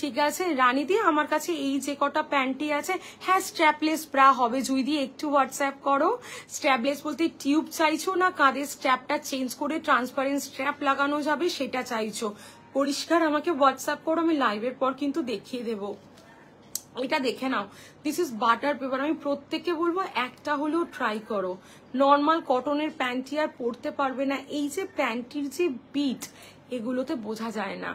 [SPEAKER 1] ঠিক আছে? রানীদি আমার কাছে এই যে কটা প্যান্টি আছে, হ্যাঁ স্ট্র্যাপলেস ব্রা হবে, যদি একটু হোয়াটসঅ্যাপ করো। স্ট্র্যাপলেস বলতে টিউব চাইছো না কাঁধের স্ট্র্যাপটা চেঞ্জ করে ট্রান্সপারেন্ট স্ট্র্যাপ লাগানো যাবে সেটা চাইছো, পরিষ্কার আমাকে হোয়াটসঅ্যাপ করো, আমি লাইভের পর কিন্তু দেখিয়ে দেবো। এটা দেখে নাও, দিস ইজ বাটার পেপার। আমি প্রত্যেককে বলবো একটা হলেও ট্রাই করো। নর্মাল কটনের প্যান্টি আর পরতে পারবে না, এই যে প্যান্টির যে বিট এগুলোতে বোঝা যায় না,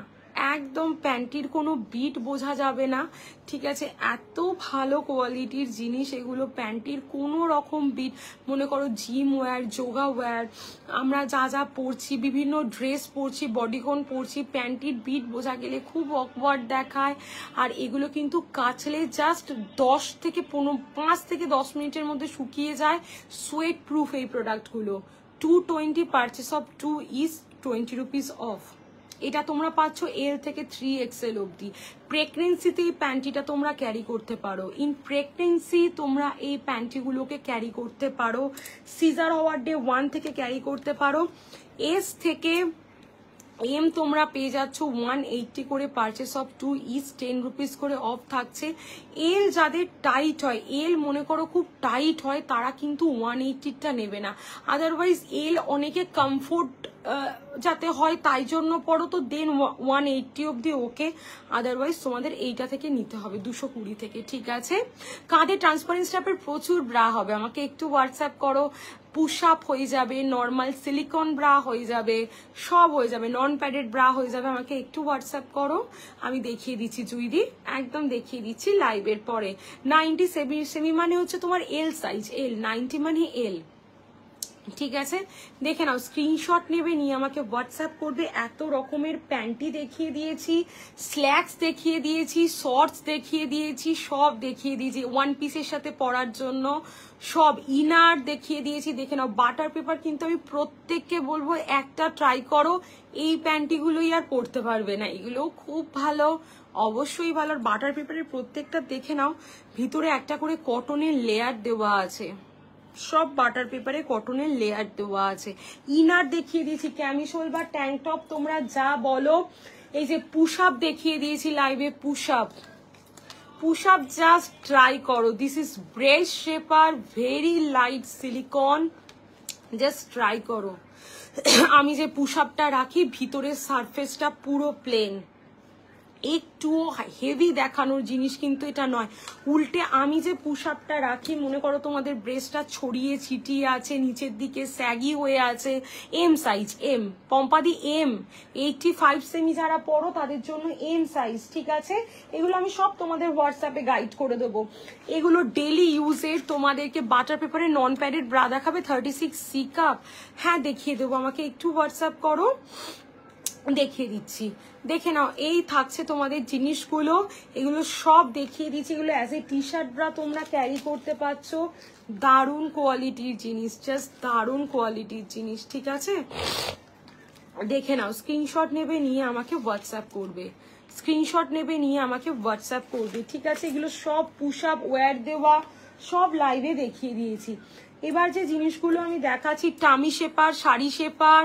[SPEAKER 1] একদম প্যান্টির কোনো বিট বোঝা যাবে না, ঠিক আছে? এত ভালো কোয়ালিটির জিনিস এগুলো, প্যান্টির কোনো রকম বিট, মনে করো জিম ওয়্যার, যোগা ওয়্যার, আমরা যা যা পরছি, বিভিন্ন ড্রেস পরছি, বডিকন পরছি, প্যান্টির বিট বোঝা গেলে খুব অকওয়ার্ড দেখায়। আর এগুলো কিন্তু কাচলে জাস্ট 5 থেকে 10 মিনিটের মধ্যে শুকিয়ে যায়। সোয়েট প্রুফ এই প্রোডাক্টগুলো। 220 purchase of 2 is 20 rupees of. এটা তোমরা পাচ্ছ এল থেকে 3XL অবধি। প্রেগনেন্সিতে এই প্যান্টিটা তোমরা ক্যারি করতে পারো, ইন প্রেগনেন্সি তোমরা এই প্যান্টিগুলোকে ক্যারি করতে পারো, সিজার হওয়ার ডে 1 থেকে ক্যারি করতে পারো। এস থেকে এম তোমরা পেয়ে যাচ্ছ 180 করে, পারচেস অফ 2 ইজ 10 রুপিস করে অফ থাকছে। এল যাদের টাইট হয়, এল মনে করো খুব টাইট হয়, তারা কিন্তু 180টা নেবে না, আদারওয়াইজ এল অনেকে কমফোর্ট যাতে হয় তাই জন্য পড়ো, তো দেন 180 অব্দি ওকে, আদারওয়াইজ তোমাদের এইটা থেকে নিতে হবে 220 থেকে, ঠিক আছে? কাঁধে ট্রান্সপারেন্ট স্ট্র্যাপের প্রচুর ব্রা হবে, আমাকে একটু হোয়াটসঅ্যাপ করো। পুশ আপ হয়ে যাবে, নর্মাল সিলিকন ব্রা হয়ে যাবে, সব হয়ে যাবে, নন প্যাডেড ব্রা হয়ে যাবে, আমাকে একটু হোয়াটসঅ্যাপ করো, আমি দেখিয়ে দিচ্ছি জুইদি, একদম দেখিয়ে দিচ্ছি লাইভের পরে। 90 সেমি মানে হচ্ছে তোমার এল সাইজ, এল 90 মানে এল, ঠিক আছে? দেখে নাও, স্ক্রিনশট নেবে, নিয়ে আমাকে হোয়াটসঅ্যাপ করবে। এত রকমের প্যান্টি দেখিয়ে দিয়েছি, স্ল্যাক্স দেখিয়ে দিয়েছি, শর্টস দেখিয়ে দিয়েছি, সব দেখিয়ে দিয়েছি, ওয়ান পিসের সাথে পরার জন্য সব, ইনার দেখিয়ে দিয়েছি। দেখে নাও, বাটার পেপার কিন্তু আমি প্রত্যেককে বলবো একটা ট্রাই করো, এই প্যান্টিগুলোই আর পরতে পারবে না, এগুলো খুব ভালো, অবশ্যই ভালো। বাটার পেপারের প্রত্যেকটা দেখে নাও, ভিতরে একটা করে কটনের লেয়ার দেওয়া আছে, সব বাটার পেপারে কটনের লেয়ার দেওয়া আছে। ইনার দেখিয়ে দিয়েছি, ক্যামিসোল বা ট্যাঙ্ক টপ তোমরা যা বলো। এই যে পুশ আপ দেখিয়ে দিয়েছি লাইভে, পুশ আপ জাস্ট ট্রাই করো। This is breast shaper, very light silicone, just try করো। আমি যে পুশ আপটা রাখি, ভিতরের সারফেসটা পুরো প্লেন, একটু হেভি দেখানোর জিনিস কিন্তু এটা নয়, উল্টে আমি যে পুশ আপটা রাখি, মনে করো তোমাদের ব্রেস্টটা ছড়িয়ে ছিটিয়ে আছে, নিচের দিকে স্যাগি হয়ে আছে, এম সাইজ, এম পম্পাদি এম, 85 সেমি যারা পড়ো তাদের জন্য এম সাইজ, ঠিক আছে? এগুলো আমি সব তোমাদের হোয়াটসঅ্যাপে গাইড করে দেবো। এগুলো ডেলি ইউজের, তোমাদেরকে বাটার পেপারে নন প্যাডেড ব্রা দেখাবে 36 সি কাপ, হ্যাঁ দেখিয়ে দেবো, আমাকে একটু হোয়াটসঅ্যাপ করো, দেখিয়ে দিচ্ছি। দেখে নাও, এই থাকছে তোমাদের জিনিসগুলো, এগুলো সব দেখিয়ে দিচ্ছি। এগুলো অ্যাজ এ টি শার্ট ব্রা তোমরা ক্যারি করতে পারছো, দারুণ কোয়ালিটির জিনিস, জাস্ট দারুণ কোয়ালিটির জিনিস, ঠিক আছে? দেখে নাও, স্ক্রিনশট নেবে, নিয়ে আমাকে হোয়াটসঅ্যাপ করবে, স্ক্রিনশট নেবে, নিয়ে আমাকে হোয়াটসঅ্যাপ করবে, ঠিক আছে? এগুলো সব পুশ আপ ওয়্যার দেওয়া, সব লাইভে দেখিয়ে দিয়েছি। এবার যে জিনিসগুলো আমি দেখাচ্ছি, tummy shaper, sari shaper,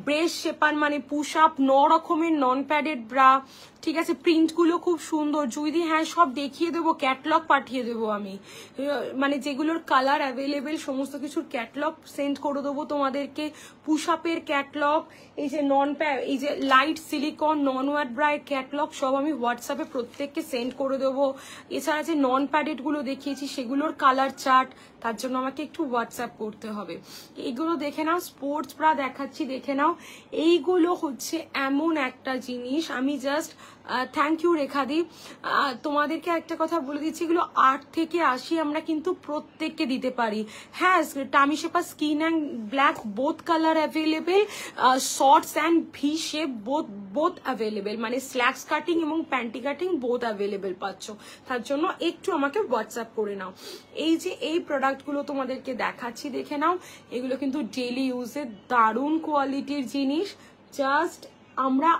[SPEAKER 1] breast shaper, মানে পুশ আপ, 9 রকমের নন প্যাডেড ব্রা, ঠিক আছে। প্রিন্টগুলো খুব সুন্দর জুইদি, হ্যাঁ সব দেখিয়ে দেবো, ক্যাটলগ পাঠিয়ে দেবো আমি, মানে যেগুলোর কালার অ্যাভেলেবেল সমস্ত কিছুর ক্যাটলগ সেন্ড করে দেবো তোমাদেরকে। পুশ আপের ক্যাটলগ, এই যে এই যে লাইট সিলিকন নন ওয়াট ব্রায়ের ক্যাটলগ সব আমি হোয়াটসঅ্যাপে প্রত্যেককে সেন্ড করে দেবো। এছাড়া যে নন প্যাডেড গুলো দেখিয়েছি সেগুলোর কালার চার্ট, তার জন্য আমাকে একটু হোয়াটসঅ্যাপ করতে হবে। এইগুলো দেখে নাও, স্পোর্টস ব্রা দেখাচ্ছি দেখে নাও। এইগুলো হচ্ছে এমন একটা জিনিস, আমি জাস্ট থ্যাংক ইউ রেখাদি, তোমাদেরকে একটা কথা বলে দিচ্ছি, এগুলো 8 থেকে 80 আমরা কিন্তু প্রত্যেককে দিতে পারি। হ্যাঁ, tummy shaper skin and black both colour available, shorts and V shape both available, মানে স্ল্যাক্স কাটিং এবং প্যান্টি কাটিং বোথ অ্যাভেলেবেল পাচ্ছ। তার জন্য একটু আমাকে হোয়াটসঅ্যাপ করে নাও। এই যে এই প্রোডাক্টগুলো তোমাদেরকে দেখাচ্ছি দেখে নাও, এগুলো কিন্তু ডেইলি ইউজের দারুণ কোয়ালিটির জিনিস। জাস্ট আমরা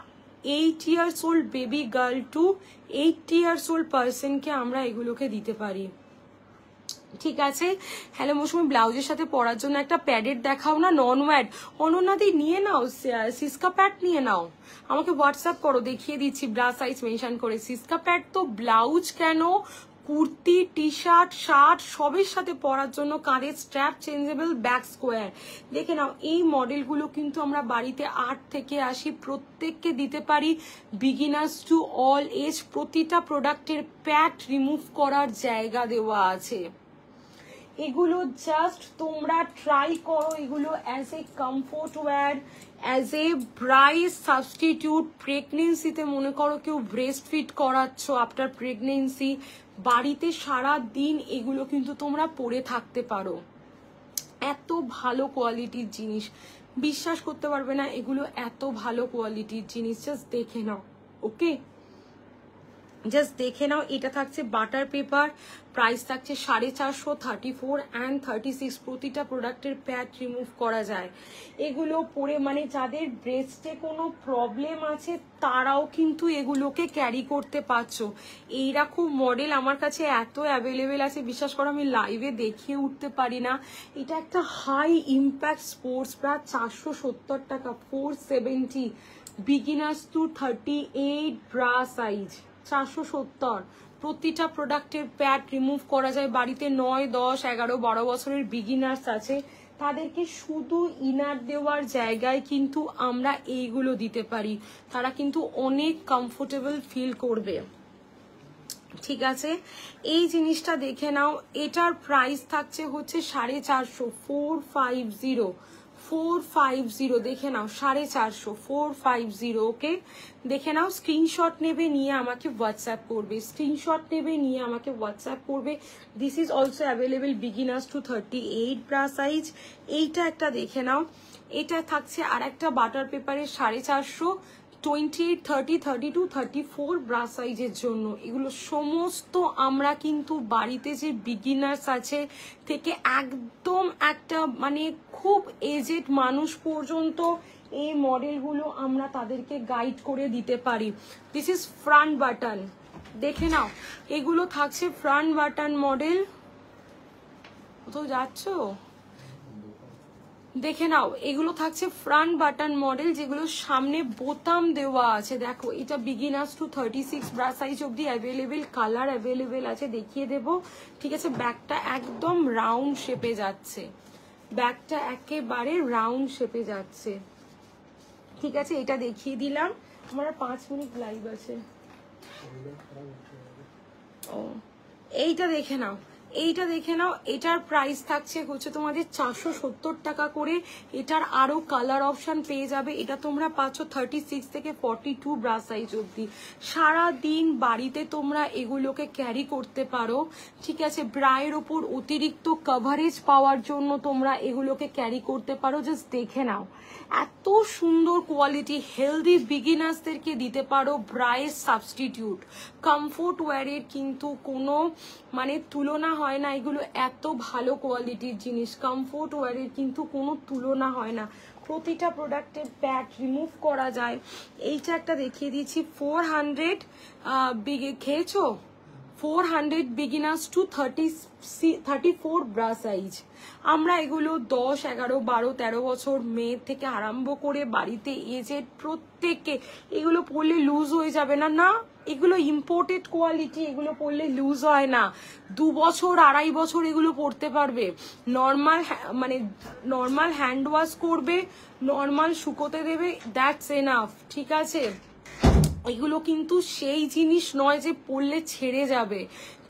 [SPEAKER 1] 8 years old baby girl to 80 years old পার্সনকে আমরা এগুলোকে দিতে পারি, ঠিক আছে। হ্যালো মৌসুমি, ব্লাউজের সাথে পরার জন্য একটা প্যাডেড দেখাও না, নন ওয়াট। অনন্যাদি নিয়ে নাও, সিস্কা প্যাড নিয়ে নাও, আমাকে হোয়াটসঅ্যাপ করো, দেখিয়ে দিচ্ছি ব্রা সাইজ মেনশন করে। সিস্কা প্যাড তো ব্লাউজ কেন, কুর্তি, টি শার্ট, শার্ট সবের সাথে পরার জন্য, কাঁধের স্ট্র্যাপ চেঞ্জেবল, ব্যাক স্কোয়ার। দেখে নাও এই মডেলগুলো কিন্তু আমরা বাড়িতে 8 থেকে 80 প্রত্যেককে দিতে পারি, বিগিনার্স টু অল এজ। প্রতিটা প্রোডাক্টের প্যাড রিমুভ করার জায়গা দেওয়া আছে। এগুলো জাস্ট তোমরা ট্রাই করো, এগুলো as a comfort wear, as a bra substitute. প্রেগনেন্সিতে মনে করো কেউ ব্রেস্ট ফিড করাচ্ছ আফটার প্রেগনেন্সি, বাড়িতে সারা দিন এগুলো কিন্তু তোমরা পরে থাকতে পারো। এত ভালো কোয়ালিটির জিনিস, বিশ্বাস করতে পারবে না, এগুলো এত ভালো কোয়ালিটির জিনিস, জাস্ট দেখে নাও। ওকে, জাস্ট দেখে নাও। এটা থাকছে বাটার পেপার, প্রাইস থাকছে 450, 34 and 36। প্রতিটা প্রোডাক্টের প্যাড রিমুভ করা যায়। এগুলো পরে মানে যাদের ব্রেস্টে কোনো প্রবলেম আছে তারাও কিন্তু এগুলোকে ক্যারি করতে পারছো। এইরকম মডেল আমার কাছে এত অ্যাভেলেবেল আছে, বিশ্বাস করো আমি লাইভে দেখিয়ে উঠতে পারি না। এটা একটা হাই ইম্প্যাক্ট স্পোর্টস ব্রা, 470 টাকা, 470। Beginners to 38 bra size, 470। প্রতিটা প্রোডাক্টের প্যাড রিমুভ করা যায়। বাড়িতে 9, 10, 11, 12 বছরের বিগিনার্স আছে, তাদেরকে শুধু ইনার দেওয়ার জায়গায় কিন্তু আমরা এইগুলো দিতে পারি, তারা কিন্তু অনেক কমফোর্টেবল ফিল করবে, ঠিক আছে। এই জিনিসটা দেখে নাও, এটার প্রাইস থাকছে হচ্ছে 450, 450, 450। দেখে নাও 450, 450। ওকে, দেখে নাও। স্ক্রিনশট নেবে, নিয়ে আমাকে হোয়াটসঅ্যাপ করবে, স্ক্রিনশট নেবে, নিয়ে আমাকে হোয়াটসঅ্যাপ করবে। This is also available beginners to 38 bra size. এইটা একটা দেখে নাও, এটা থাকছে আর একটা বাটার পেপারের 450, 28, 30, 32, 34 ব্রা সাইজের জন্য। এগুলো সমস্ত আমরা কিন্তু বাড়িতে যে বিগিনার্স আছে থেকে একদম একটা মানে খুব এজেড মানুষ পর্যন্ত এই মডেলগুলো আমরা তাদেরকে গাইড করে দিতে পারি। দিস ইজ ফ্রন্ট বাটন, দেখে নাও এগুলো থাকছে ফ্রন্ট বাটন মডেল। কোথাও যাচ্ছ? দেখে নাও এগুলো থাকছে ফ্রন্ট বাটন মডেল, যেগুলো সামনে বোতাম দেওয়া আছে। দেখো এটা বিগিনার্স টু 36 ব্রা সাইজ অব্দি অ্যাভেলেবেল, কালার অ্যাভেলেবেল আছে, দেখিয়ে দেব, ঠিক আছে। ব্যাগটা একদম রাউন্ড শেপে যাচ্ছে, ব্যাগটা একেবারে রাউন্ড শেপে যাচ্ছে, ঠিক আছে। এটা দেখিয়ে দিলাম। আমার 5 মিনিট লাইভ আছে। ও এইটা দেখে নাও, এইটা দেখে নাও, এটার প্রাইস থাকছে হচ্ছে তোমাদের 470 টাকা করে। এটার আরো কালার অপশন পেয়ে যাবে। এটা তোমরা পাচ্ছ 36 থেকে 42 ব্রা সাইজ অব্দি। সারা দিন বাড়িতে তোমরা এগুলোকে ক্যারি করতে পারো, ঠিক আছে। ব্রায়ের ওপর অতিরিক্ত কভারেজ পাওয়ার জন্য তোমরা এগুলোকে ক্যারি করতে পারো। জাস্ট দেখে নাও এত সুন্দর কোয়ালিটি, হেলদি বিগিনার্সদেরকে দিতে পারো ব্রায়ের সাবস্টিটিউট। কমফোর্ট ওয়্যারের কিন্তু কোনো মানে তুলনা হয় না, এগুলো এত ভালো কোয়ালিটির জিনিস, কমফোর্ট ওয়্যারের কিন্তু কোনো তুলনা হয় না। প্রতিটা প্রোডাক্টের প্যাড রিমুভ করা যায়। এইটা একটা দেখিয়ে দিচ্ছি 400, খেয়েছো 400 বিগিনার্স টু 34 ব্রা সাইজ। আমরা এগুলো 10, 11, 12, 13 বছর মেয়ে থেকে আরম্ভ করে বাড়িতে এজেড প্রত্যেককে এগুলো পরলে লুজ হয়ে যাবে না। না, এগুলো ইম্পোর্টেড কোয়ালিটি, এগুলো পরলে লুজ হয় না। 2 বছর 2.5 বছর এগুলো পরতে পারবে। নর্মাল হ্যান্ড ওয়াশ করবে, নর্মাল শুকোতে দেবে, দ্যাটস এনাফ। ঠিক আছে, এগুলো কিন্তু সেই জিনিস নয় যে পরলে ছেড়ে যাবে।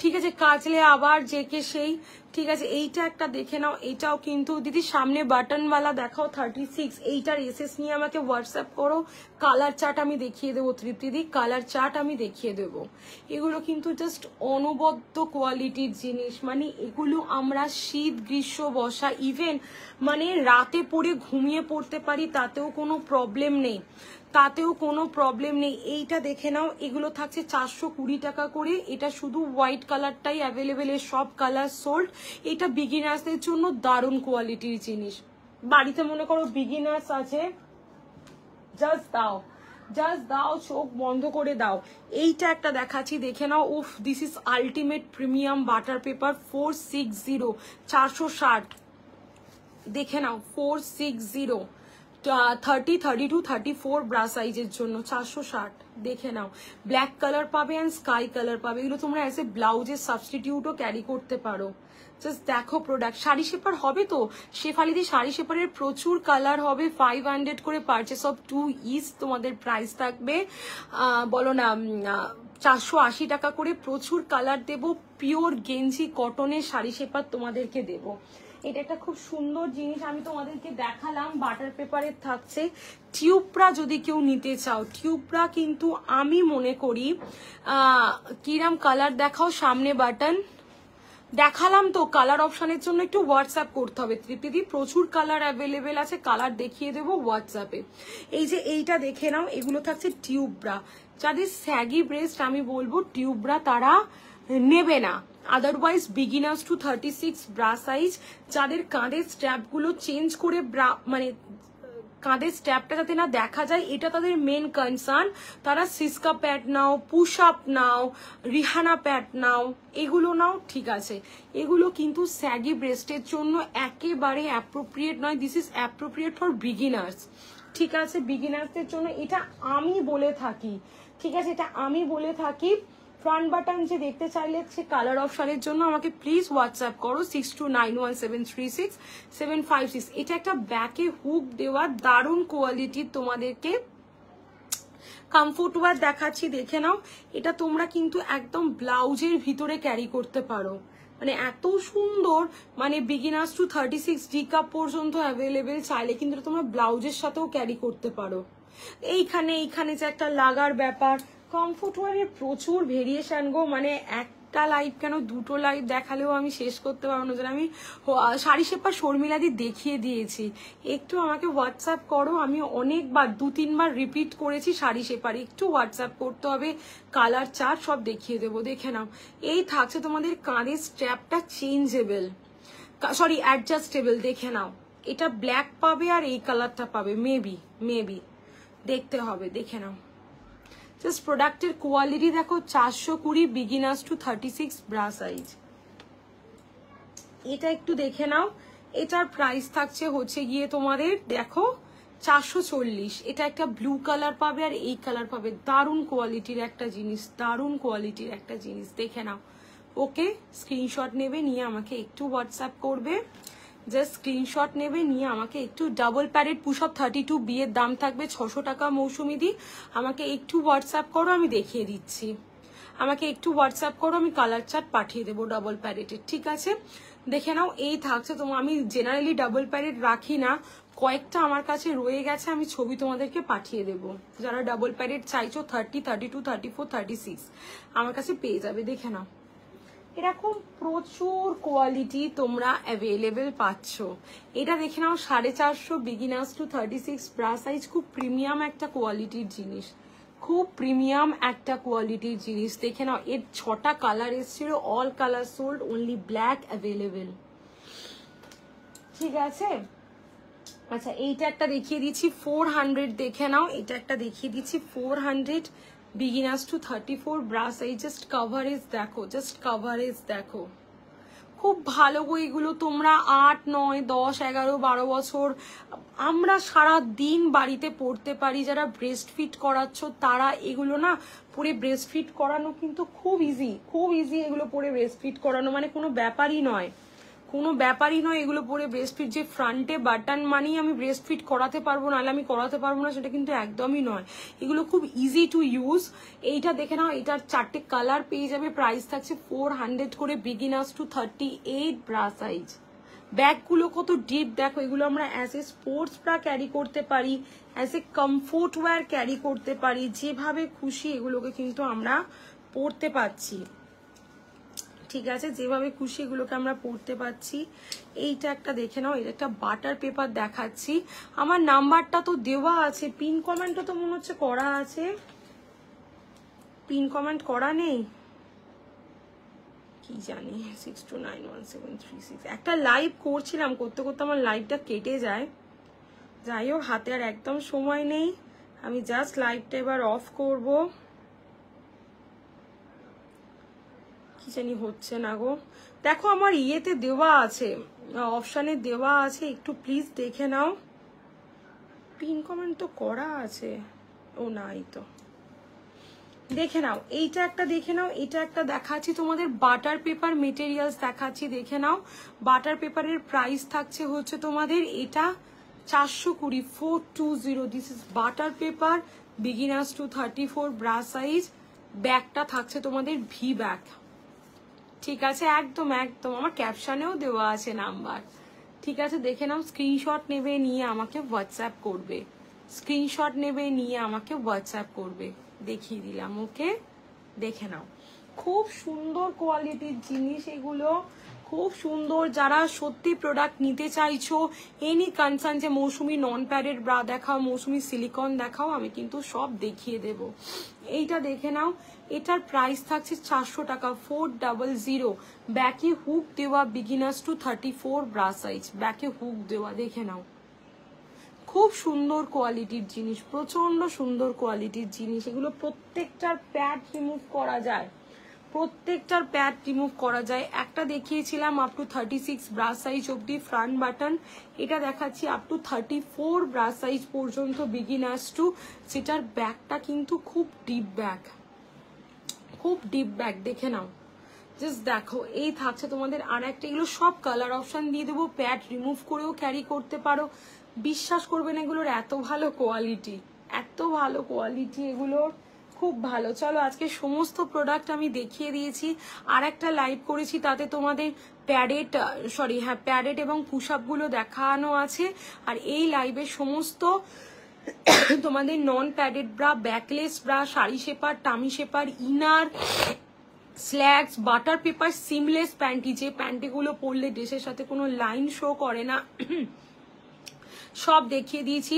[SPEAKER 1] ঠিক আছে, কাচলে আবার জেকে সেই। ঠিক আছে, এইটা একটা দেখে নাও, এটাও কিন্তু দিদি সামনে বাটনওয়ালা দেখাও 36। এইটার এসএস নিয়ে আমাকে হোয়াটসঅ্যাপ করো, কালার চার্ট আমি দেখিয়ে দেবো। তৃপ্তিদি কালার চার্ট আমি দেখিয়ে দেবো। এগুলো কিন্তু জাস্ট অনবদ্য কোয়ালিটির জিনিস, মানে এগুলো আমরা শীত গ্রীষ্ম বর্ষা ইভেন মানে রাতে পরে ঘুমিয়ে পড়তে পারি, তাতেও কোনো প্রবলেম নেই, তাতেও কোনো প্রবলেম নেই। এইটা দেখে নাও, এগুলো থাকছে 420 টাকা করে। এটা শুধু হোয়াইট কালারটাই অ্যাভেলেবেল, সব কালার সোল্ড। এটা বিগিনার্সদের জন্য দারুণ কোয়ালিটির জিনিস। বাড়িতে মনে করো বিগিনার্স আছে, জাস্ট দাও, চোখ বন্ধ করে দাও। এইটা একটা দেখাচ্ছি, দেখে নাও। উফ, this is ultimate premium butter paper 460, 460। দেখে নাও 460, 30, 32, 34 ব্রা সাইজের জন্য 460। দেখে নাও, ব্ল্যাক কালার পাবে অ্যান্ড স্কাই কালার পাবে। এগুলো তোমরা অ্যাজ এ ব্লাউজের সাবস্টিটিউটও ক্যারি করতে পারো। জাস্ট দেখো প্রোডাক্ট। শাড়ি শেপার হবে তো, শেফালিদি শাড়ি শেপারের প্রচুর কালার হবে। 500 করে পারচেস অফ 2 ইচ তোমাদের প্রাইস থাকবে, বলো না 480 টাকা করে। প্রচুর কালার দেবো, পিওর গেঞ্জি কটনের শাড়ি শেপার তোমাদেরকে দেবো। এটা একটা খুব সুন্দর জিনিস আমি তোমাদেরকে দেখালাম, বাটার পেপারের থাকছে। টিউবরা যদি কেউ নিতে চাও, টিউবরা কিন্তু আমি মনে করি কিরাম কালার দেখাও, সামনে বাটন দেখালাম তো। কালার অপশনের জন্য একটু হোয়াটসঅ্যাপ করতে হবে তৃপ্তিদি, প্রচুর কালার অ্যাভেলেবেল আছে, কালার দেখিয়ে দেবো হোয়াটসঅ্যাপে। এই যে এইটা দেখে নাও, এগুলো থাকছে টিউবরা। যাদের স্যাগি ব্রেস্ট আমি বলবো টিউবরা তারা নেবে না, otherwise beginners to 36 bra size. যাদের কাঁধের স্ট্র্যাপগুলো চেঞ্জ করে ব্রা মানে কাঁধের স্ট্র্যাপটা যাতে না দেখা যায়, এটা তাদের মেন কনসার্ন, তারা সিস্কা প্যাড নাও, পুশ আপ নাও, রিহানা প্যাড নাও, এগুলো নাও। ঠিক আছে, এগুলো কিন্তু স্যাগি ব্রেস্টের জন্য একেবারে অ্যাপ্রোপ্রিয়েট নয়। This is appropriate for beginners. ঠিক আছে, বিগিনার্সদের জন্য এটা আমি বলে থাকি। ঠিক আছে, এটা আমি বলে থাকি। ফ্রন্ট বাটন যে দেখতে চাইলে সে কালার অপশনের জন্য আমাকে প্লিজ হোয়াটসঅ্যাপ করো 6291733756। এটা একটা ব্যাকে হুক দেওয়া দারুণ কোয়ালিটির তোমাদেরকে কমফোর্ট ওয়্যার দেখাচ্ছি, দেখে নাও। এটা তোমরা কিন্তু একদম ব্লাউজের ভিতরে ক্যারি করতে পারো, মানে এত সুন্দর। মানে বিগিনার্স টু 36 ডি কাপ পর্যন্ত অ্যাভেলেবেল, চাইলে কিন্তু তোমরা ব্লাউজের সাথেও ক্যারি করতে পারো। এইখানে যে একটা লাগার ব্যাপার, কমফোর্ট ওয়্যারের প্রচুর ভেরিয়েশন গো। মানে একটা লাইভ কেন, দুটো লাইভ দেখালেও আমি শেষ করতে পারবো না। আমি শাড়ি শেপার শর্মিলাদি দেখিয়ে দিয়েছি, একটু আমাকে হোয়াটসঅ্যাপ করো। আমি অনেকবার 2-3 বার রিপিট করেছি শাড়ি শেপার, একটু হোয়াটসঅ্যাপ করতে হবে, কালার চার্ট সব দেখিয়ে দেবো। দেখে নাও, এই থাকছে তোমাদের কাঁধের স্ট্র্যাপটা চেঞ্জেবল, সরি অ্যাডজাস্টেবল। দেখে নাও, এটা ব্ল্যাক পাবে আর এই কালারটা পাবে, মেবি দেখতে হবে। দেখে নাও, জাস্ট প্রোডাক্টের কোয়ালিটি দেখো। 420 বিগিনার্স টু 36 ব্রা সাইজ। এটা একটু দেখে নাও, এটার প্রাইস থাকছে হচ্ছে গিয়ে তোমাদের দেখো 440। এটা একটা ব্লু কালার পাবে আর এই কালার পাবে, দারুণ কোয়ালিটির একটা জিনিস, দারুণ কোয়ালিটির একটা জিনিস। দেখে নাও। ওকে, স্ক্রিনশট নেবে, নিয়ে আমাকে একটু হোয়াটসঅ্যাপ করবে। জাস্ট স্ক্রিনশট নেবে, নিয়ে আমাকে একটু double padded push up 32 B এর দাম থাকবে 600 টাকা মৌসুমিদি। আমাকে একটু হোয়াটসঅ্যাপ করো, আমি দেখিয়ে দিচ্ছি। আমাকে একটু হোয়াটসঅ্যাপ করো, আমি কালার চার্ট পাঠিয়ে দেবো ডাবল প্যারেটের। ঠিক আছে, দেখে নাও। এই থাকছে তোমার, আমি জেনারেলি ডাবল প্যারেট রাখি না, কয়েকটা আমার কাছে রয়ে গেছে, আমি ছবি তোমাদেরকে পাঠিয়ে দেবো। যারা ডাবল প্যারেট চাইছো 30, 32, 34, 36 আমার কাছে পেয়ে যাবে। দেখে নাও, এরকম প্রচুর কোয়ালিটি তোমরা অ্যাভেলেবেল পাচ্ছ। এটা দেখে নাও 450 বিগিনার্স টু 36 ব্রা সাইজ। খুব প্রিমিয়াম একটা কোয়ালিটির জিনিস, খুব প্রিমিয়াম একটা কোয়ালিটির জিনিস। দেখে নাও, এর 6টা কালার এসেছিল, all colour sold, only black available. ঠিক আছে, আচ্ছা এইটা একটা দেখিয়ে দিচ্ছি 400। দেখে নাও, এটা একটা দেখিয়ে দিচ্ছি 400 beginners to 34 bra size. Just coverage দেখো, জাস্ট কভারেজ দেখো, খুব ভালো গো এগুলো। তোমরা 8, 9, 10, 11, 12 বছর আমরা সারা দিন বাড়িতে পড়তে পারি। যারা ব্রেস্ট ফিট করাচ্ছ তারা এগুলো না পরে ব্রেস্ট ফিট করানো কিন্তু খুব ইজি, খুব ইজি। এগুলো পরে ব্রেস্ট ফিট করানো মানে কোনো ব্যাপারই নয়, কোনো ব্যাপারই নয়। এগুলো পরে ব্রেস্ট ফিট যে ফ্রন্টে বাটন মানেই আমি ব্রেস্ট ফিট করাতে পারবো, নাহলে আমি করাতে পারবো না, সেটা কিন্তু একদমই নয়। এগুলো খুব ইজি টু ইউজ। এইটা দেখে নাও, এটার 4টে কালার পেয়ে যাবে। প্রাইস থাকছে 400 করে, বিগিনার্স টু 38 ব্রা সাইজ। ব্যাগগুলো কত ডিপ দেখো। এগুলো আমরা as a sports bra carry করতে পারি, as a comfort wear carry করতে পারি, যেভাবে খুশি এগুলোকে কিন্তু আমরা পরতে পারছি। ঠিক আছে, যেভাবে খুশি এগুলোকে আমরা পড়তে পারছি। এইটা একটা দেখে নাও, এটা একটা বাটার পেপার দেখাচ্ছি। আমার নাম্বারটা তো দেওয়া আছে, পিন কমেন্টও তো মনে হচ্ছে করা আছে। পিন কমেন্ট করা নেই কি জানি। 62917336। একটা লাইভ করছিলাম, করতে করতে আমার লাইভটা কেটে যায়। যাই হোক, হাতে আর একদম সময় নেই, আমি জাস্ট লাইভটা এবার অফ করব। কি জানি হচ্ছে না গো। দেখো আমার ইয়েতে দেওয়া আছে, অপশানে দেওয়া আছে, একটু প্লিজ দেখে নাও। পিন কমেন্ট তো করা আছে, ও নাই তো, দেখে নাও। এইটা একটা দেখে নাও, এটা একটা দেখাচ্ছি তোমাদের বাটার পেপার মেটেরিয়ালস দেখাচ্ছি, দেখে নাও। বাটার পেপারের প্রাইস থাকছে হচ্ছে তোমাদের এটা 420, 420। This is butter paper, beginners to 34 bra size. ব্যাগটা থাকছে তোমাদের ভি ব্যাগ। ঠিক আছে, একদম একদম আমার ক্যাপশনেও দেওয়া আছে নাম্বার। ঠিক আছে, দেখে নাও। স্ক্রিনশট নেবে, নিয়ে আমাকে হোয়াটসঅ্যাপ করবে, স্ক্রিনশট নেবে, নিয়ে আমাকে হোয়াটসঅ্যাপ করবে। দেখিয়ে দিলাম, ওকে, দেখে নাও। খুব সুন্দর কোয়ালিটির জিনিস এগুলো, খুব সুন্দর। যারা সত্যি প্রোডাক্ট নিতে চাইছো, এনি কনসার্ন যে মৌসুমি নন প্যাডেড ব্রা দেখাও, মৌসুমি সিলিকন দেখাও, আমি কিন্তু সব দেখিয়ে দেব। এইটা দেখে নাও, এটার প্রাইস থাকছে 400 টাকা, 400। ব্যাকে হুক দেওয়া, বিগিনার্স টু 34 ব্রা সাইজ, ব্যাকে হুক দেওয়া, দেখে নাও। খুব সুন্দর কোয়ালিটির জিনিস, প্রচন্ড সুন্দর কোয়ালিটির জিনিস। এগুলো প্রত্যেকটার প্যাড রিমুভ করা যায়, প্রত্যেকটার প্যাড রিমুভ করা যায়। একটা দেখিয়েছিলাম আপ টু 36 ব্রা সাইজ অব্দি ফ্রন্ট বাটন, এটা দেখাচ্ছি আপ টু 34 ব্রা সাইজ পর্যন্ত, বিগিনার্স টু। যেটার ব্যাগটা কিন্তু খুব ডিপ ব্যাগ, খুব ডিপ ব্যাগ, দেখে নাও। জাস্ট দেখো, এই থাকছে তোমাদের আর একটা। এগুলো সব কালার অপশন দিয়ে দেবো, প্যাড রিমুভ করেও ক্যারি করতে পারো। বিশ্বাস করবেন এগুলোর এত ভালো কোয়ালিটি, এত ভালো কোয়ালিটি এগুলোর, খুব ভালো। চলো, আজকে সমস্ত প্রোডাক্ট আমি দেখিয়ে দিয়েছি। আর একটা লাইভ করেছি, তাতে তোমাদের প্যাডেড, সরি হ্যাঁ, প্যাডেড এবং পুশ আপ গুলো দেখানো আছে। আর এই লাইভের সমস্ত তোমাদের non padded bra, backless bra, sari shaper, tummy shaper, inner, slacks, butter paper, seamless panty, যে প্যান্টিগুলো পরলে ড্রেসের সাথে কোনো লাইন শো করে না, সব দেখিয়ে দিয়েছি।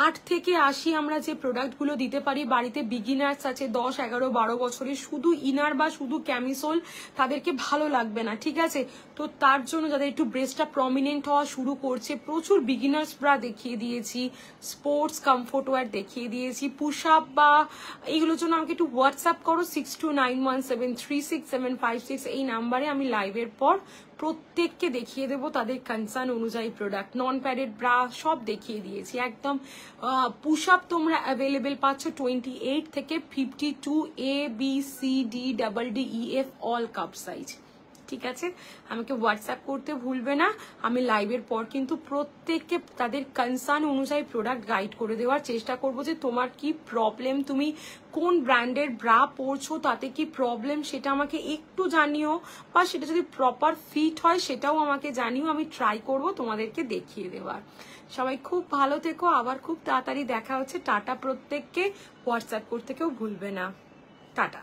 [SPEAKER 1] 8 থেকে 80 আমরা যে প্রোডাক্টগুলো দিতে পারি বাড়িতে। বিগিনার্স আছে 10, 11, 12 বছরের, শুধু ইনার বা শুধু ক্যামিসোল তাদেরকে ভালো লাগবে না, ঠিক আছে। তো তার জন্য যাদের একটু ব্রেস্টটা প্রমিনেন্ট হওয়া শুরু করছে, প্রচুর বিগিনার্স ব্রা দেখিয়ে দিয়েছি, স্পোর্টস কমফোর্ট ওয়্যার দেখিয়ে দিয়েছি। পুশ আপ বা এইগুলোর জন্য আমাকে একটু হোয়াটসঅ্যাপ করো, 6291736756 এই নাম্বারে। আমি লাইভের পর প্রত্যেককে দেখিয়ে দেবো তাদের কনসার্ন অনুযায়ী প্রোডাক্ট। নন প্যাডেড ব্রা সব দেখিয়ে দিয়েছি একদম। পুশ আপ তোমরা অ্যাভেলেবেল পাচ্ছ 28 থেকে 52, ABCDEF অল কাপ সাইজ, ঠিক আছে। আমাকে হোয়াটসঅ্যাপ করতে ভুলবে না। আমি লাইভের পর কিন্তু প্রত্যেককে তাদের কনসার্ন অনুযায়ী প্রোডাক্ট গাইড করে দেওয়ার চেষ্টা করবো, যে তোমার কি প্রবলেম, তুমি কোন ব্র্যান্ডের ব্রা পরছো, তাতে কি প্রবলেম সেটা আমাকে একটু জানিও, বা সেটা যদি প্রপার ফিট হয় সেটাও আমাকে জানিও। আমি ট্রাই করব তোমাদেরকে দেখিয়ে দেওয়ার। সবাই খুব ভালো থেকো, আবার খুব তাড়াতাড়ি দেখা হচ্ছে। টাটা প্রত্যেককে, হোয়াটসঅ্যাপ করতে কেউ ভুলবে না। টাটা।